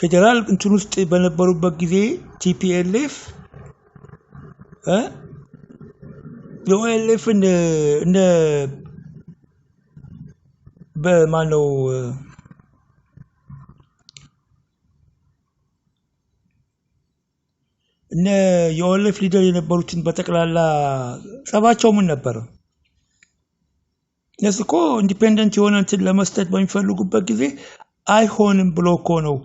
ፌደራል እንትን ውስጥ በነበሩበት ጊዜ TPLF የኦኤልኤፍ እንደ በማነው እነ የኦኤልኤፍ ሊደር የነበሩትን በተቀላላ ጸባቸው ምን ነበር እነሱኮ ኢንዲፔንደንት የሆነ እንትን ለመስጠት በሚፈልጉበት ጊዜ አይሆንም ብሎ እኮ ነው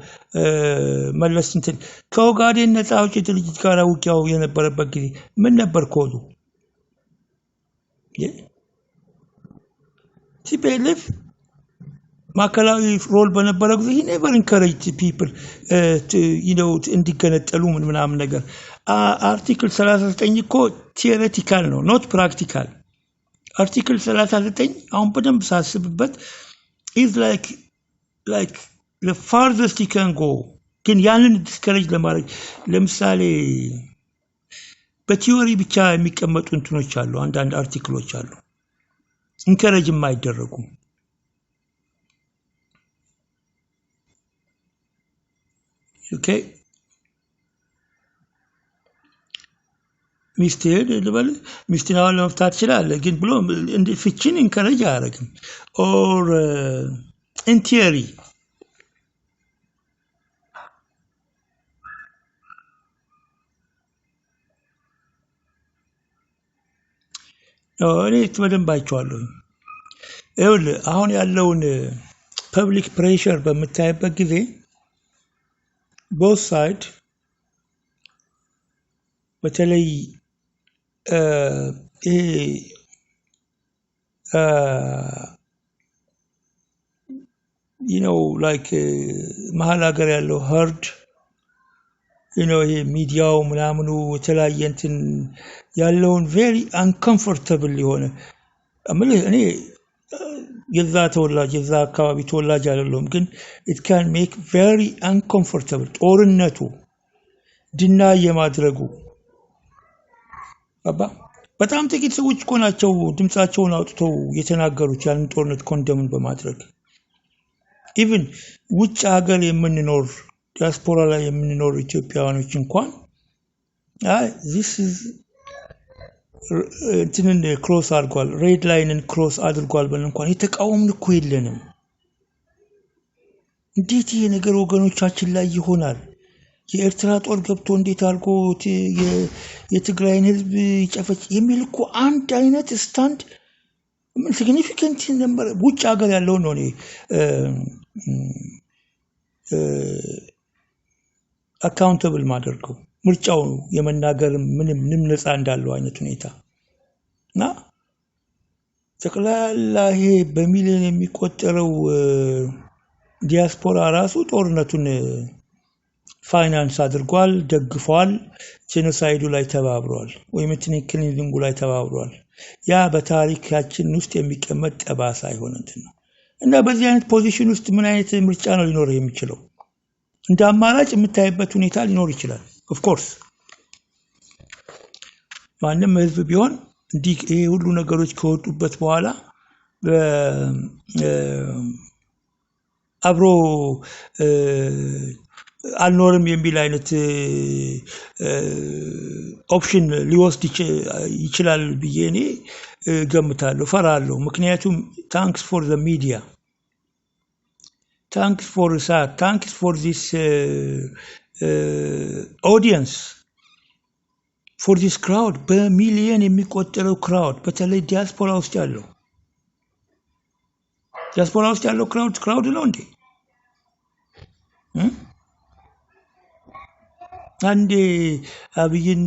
መለስ እንትን ከኦጋዴን ነፃ አውጪ ድርጅት ጋር ውጊያው የነበረበት ጊዜ ምን ነበር ኮዱ TPLF ማከላዊ ሮል በነበረው ጊዜ he never encouraged people to እንዲገነጠሉ ምናምን ነገር አርቲክል 39 እኮ ቲዮሬቲካል ነው not practical አርቲክል 39 አሁን በደንብ ሳስብበት is like the farthest you can go ግን ያንን ዲስከሬጅ ለማድረግ ለምሳሌ በቲዮሪ ብቻ የሚቀመጡ እንትኖች አሉ አንዳንድ አርቲክሎች አሉ ኢንከሬጅ የማይደረጉ ኦኬ ሚስትህን ልበል ሚስትን አሁን ለመፍታት ትችላለህ ግን ብሎ ፍቺን ኢንከሬጅ አያደርግም ኦር ኢን ቲዮሪ እኔ በደንብ አይቼዋለሁ ይኸውልህ አሁን ያለውን ፐብሊክ ፕሬሸር በምታይበት ጊዜ both side በተለይ you know like መሀል ሀገር ያለው herd you know ይሄ ሚዲያው ምናምኑ የተለያየ እንትን ያለውን very uncomfortable የሆነ እኔ የዛ ተወላጅ የዛ አካባቢ ተወላጅ አይደለም ግን it can make very uncomfortable ጦርነቱ ድና የማድረጉ በጣም ጥቂት ሰዎች እኮ ናቸው ድምጻቸውን አውጥተው የተናገሩት ያን ጦርነት ኮንደምን በማድረግ even ውጭ ሀገር የምንኖር ዲያስፖራ ላይ የምንኖር ኢትዮጵያውያኖች እንኳን this is እንትንን ክሮስ አድርጓል ሬድ ላይንን ክሮስ አድርጓል በለን እንኳን የተቃወምን እኮ የለንም እንዴት ይሄ ነገር ወገኖቻችን ላይ ይሆናል የኤርትራ ጦር ገብቶ እንዴት አድርጎ የትግራይን ህዝብ ይጨፈጭ የሚል እኮ አንድ አይነት ስታንድ ምን ሲግኒፊካንት ነበር ውጭ ሀገር ያለው ነው እኔ አካውንታብል ማድረገው ምርጫው የመናገር ምንም ነፃ እንዳለው አይነት ሁኔታና ተከላላህ በሚሊዮን የሚቆጠረው ዲያስፖራ ራሱ ጦርነቱን ፋይናንስ አድርጓል ደግፏል ጄኖሳይዱ ላይ ተባብሯል ወይም ክሊኒንጉ ላይ ተባብሯል ያ በታሪካችን ውስጥ የሚቀመጥ ጠባሳ አይሆንም እና በዚህ አይነት ፖዚሽን ውስጥ ምን አይነት ምርጫ ነው ሊኖር የሚችለው እንደ አማራጭ የምታይበት ሁኔታ ሊኖር ይችላል of course ማንም ህዝብ ቢሆን እንዲህ ይሄ ሁሉ ነገሮች ከወጡበት በኋላ አብሮ አልኖርም የሚል አይነት ኦፕሽን ሊወስድ ይችላል ብዬ እኔ ገምታለሁ ፈራለሁ ምክንያቱም thanks for the media thanks for that thanks for this audience for this crowd በሚሊዮን የሚቆጠረው crowd በተለይ ዲያስፖራ ውስጥ ያለው crowd ነው እንዴ አንዴ አብይን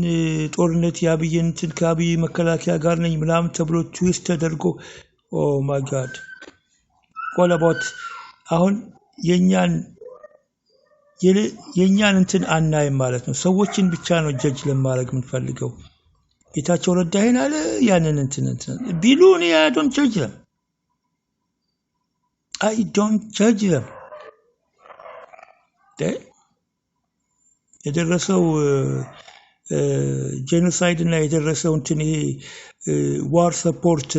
ጦርነት ያብይን ትንካቢ መከላከያ ጋር ነኝ ምናምን ተብሎ ትዊስት ተደርጎ ኦ ማይ ጋድ ቆለቦት አሁን የኛን እንትን አናይም ማለት ነው ሰዎችን ብቻ ነው ጀጅ ለማድረግ የምንፈልገው ጌታቸው ረዳይን አለ ያንን እንትን ቢሉ እኔ I don't judge them የደረሰው ጄኖሳይድ እና የደረሰው እንትን ይሄ ዋር ሰፖርት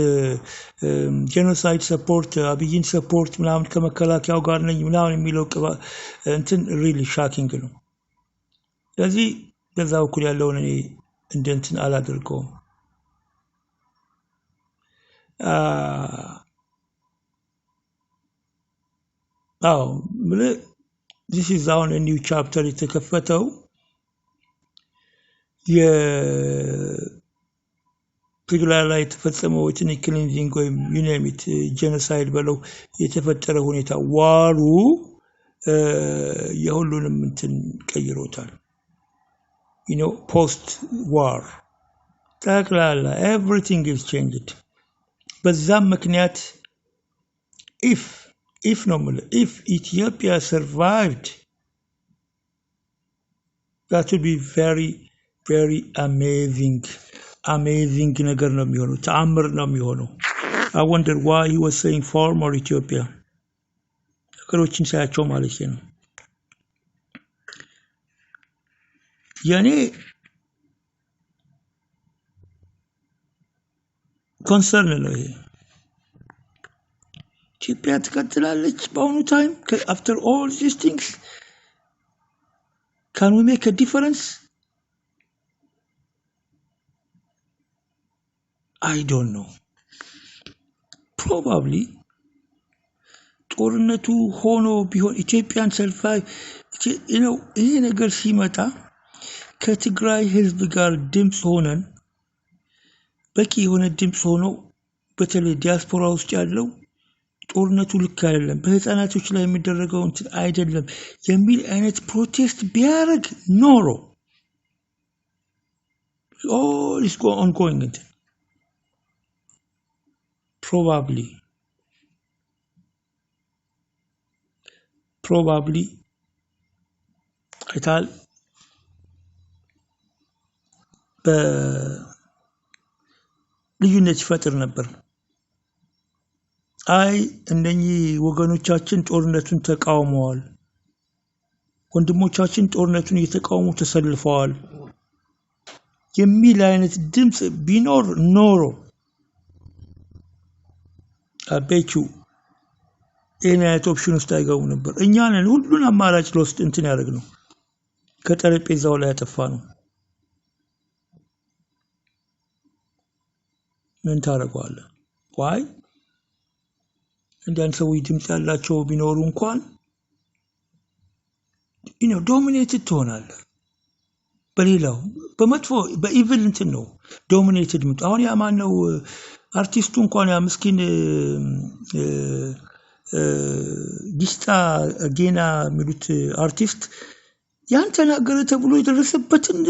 ጄኖሳይድ ሰፖርት አብይን ሰፖርት ምናምን ከመከላከያው ጋር ነኝ ምናምን የሚለው እንትን ሪሊ ሻኪንግ ነው ስለዚህ በዛው እኩል ያለውን እኔ እንደ እንትን አላደርገውም this is on a new chapter የተከፈተው የትግራይ ላይ የተፈጸመው ethnic cleansing ወይም you name it genocide በለው የተፈጠረ ሁኔታ ዋሩ የሁሉንም እንትን ቀይሮታል you know post war ጠቅላላ everything is changed በዛም ምክንያት if Ethiopia survived that would be very very amazing ነገር ነው የሚሆነው ተአምር ነው የሚሆነው I wonder why he was saying former Ethiopia ነገሮችን ሳያቸው ማለት ነው ያኔ ኮንሰርን ነው ይሄ ኢትዮጵያ ትቀጥላለች በአሁኑ ታይም after all these things can we make a difference I don't know. Probably ጦርነቱ ሆኖ ቢሆን ኢትዮጵያን ሰልፋይ ይሄ ነገር ሲመጣ ከትግራይ ህዝብ ጋር ድምጽ ሆነን በቂ የሆነ ድምጽ ሆኖ በተለይ ዲያስፖራ ውስጥ ያለው ጦርነቱ ልክ አይደለም በህፃናቶች ላይ የሚደረገው እንትን አይደለም የሚል አይነት ፕሮቴስት ቢያረግ ኖሮ all is ongoing probably አይታል በልዩነት ይፈጥር ነበር አይ እነኚህ ወገኖቻችን ጦርነቱን ተቃውመዋል ወንድሞቻችን ጦርነቱን እየተቃወሙ ተሰልፈዋል የሚል አይነት ድምጽ ቢኖር ኖሮ አቤቹ አይነት ኦፕሽን ውስጥ አይገቡ ነበር እኛንን ሁሉን አማራጭ ለውስጥ እንትን ያደርግነው ከጠረጴዛው ላይ ያጠፋነው ምን ታረጋዋለህ ዋይ እንዲያን ሰው ድምጽ ያላቸው ቢኖሩ እንኳን ዶሚኔትድ ትሆናለህ በሌላው በመጥፎ በኢቪል እንትን ነው ዶሚኔትድ ምት አሁን ያ ማን ነው አርቲስቱ እንኳን ያ ምስኪን ጊስታ ጌና ሚሉት አርቲስት ያን ተናገረ ተብሎ የደረሰበትን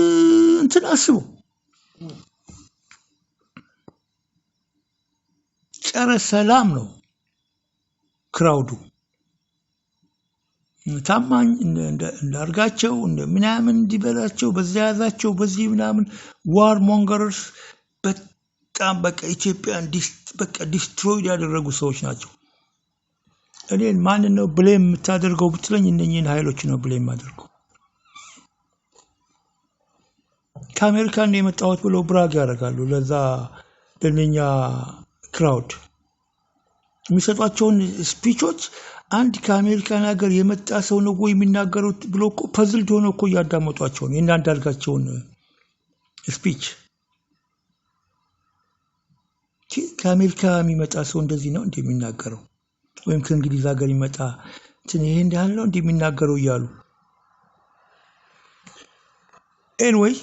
እንትን አስቡ ጸረ ሰላም ነው ክራውዱ ታማኝ እንዳርጋቸው እንደምናምን እንዲበላቸው በዚያ ያዛቸው በዚህ ምናምን ዋር ሞንገርስ በጣም በቃ ኢትዮጵያን በቃ ዲስትሮይድ ያደረጉ ሰዎች ናቸው እኔን ማን ነው ብሌም የምታደርገው ብትለኝ እነኚህን ኃይሎች ነው ብሌም ማደርገው ከአሜሪካን ነው የመጣሁት ብለው ብራግ ያደርጋሉ ለዛ ለኛ ክራውድ የሚሰጧቸውን ስፒቾች አንድ ከአሜሪካን ሀገር የመጣ ሰው ነው ወይ የሚናገሩት ብሎ ፐዝልድ ሆኖ እኮ ያዳመጧቸው ነው እናንዳርጋቸውን ስፒች ከአሜሪካ የሚመጣ ሰው እንደዚህ ነው እንደሚናገረው ወይም ከእንግሊዝ ሀገር ይመጣ ይሄ እንዳለው እንደሚናገረው ይያሉ anyway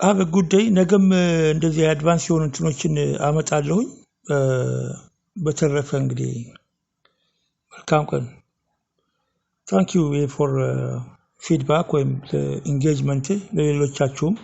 have a good day ነገም እንደዚህ አድቫንስ የሆኑ እንትኖችን አመጣለሁኝ በተረፈ እንግዲህ መልካም ቀን thank you for feedback ወይም engagement ለሌሎቻችሁም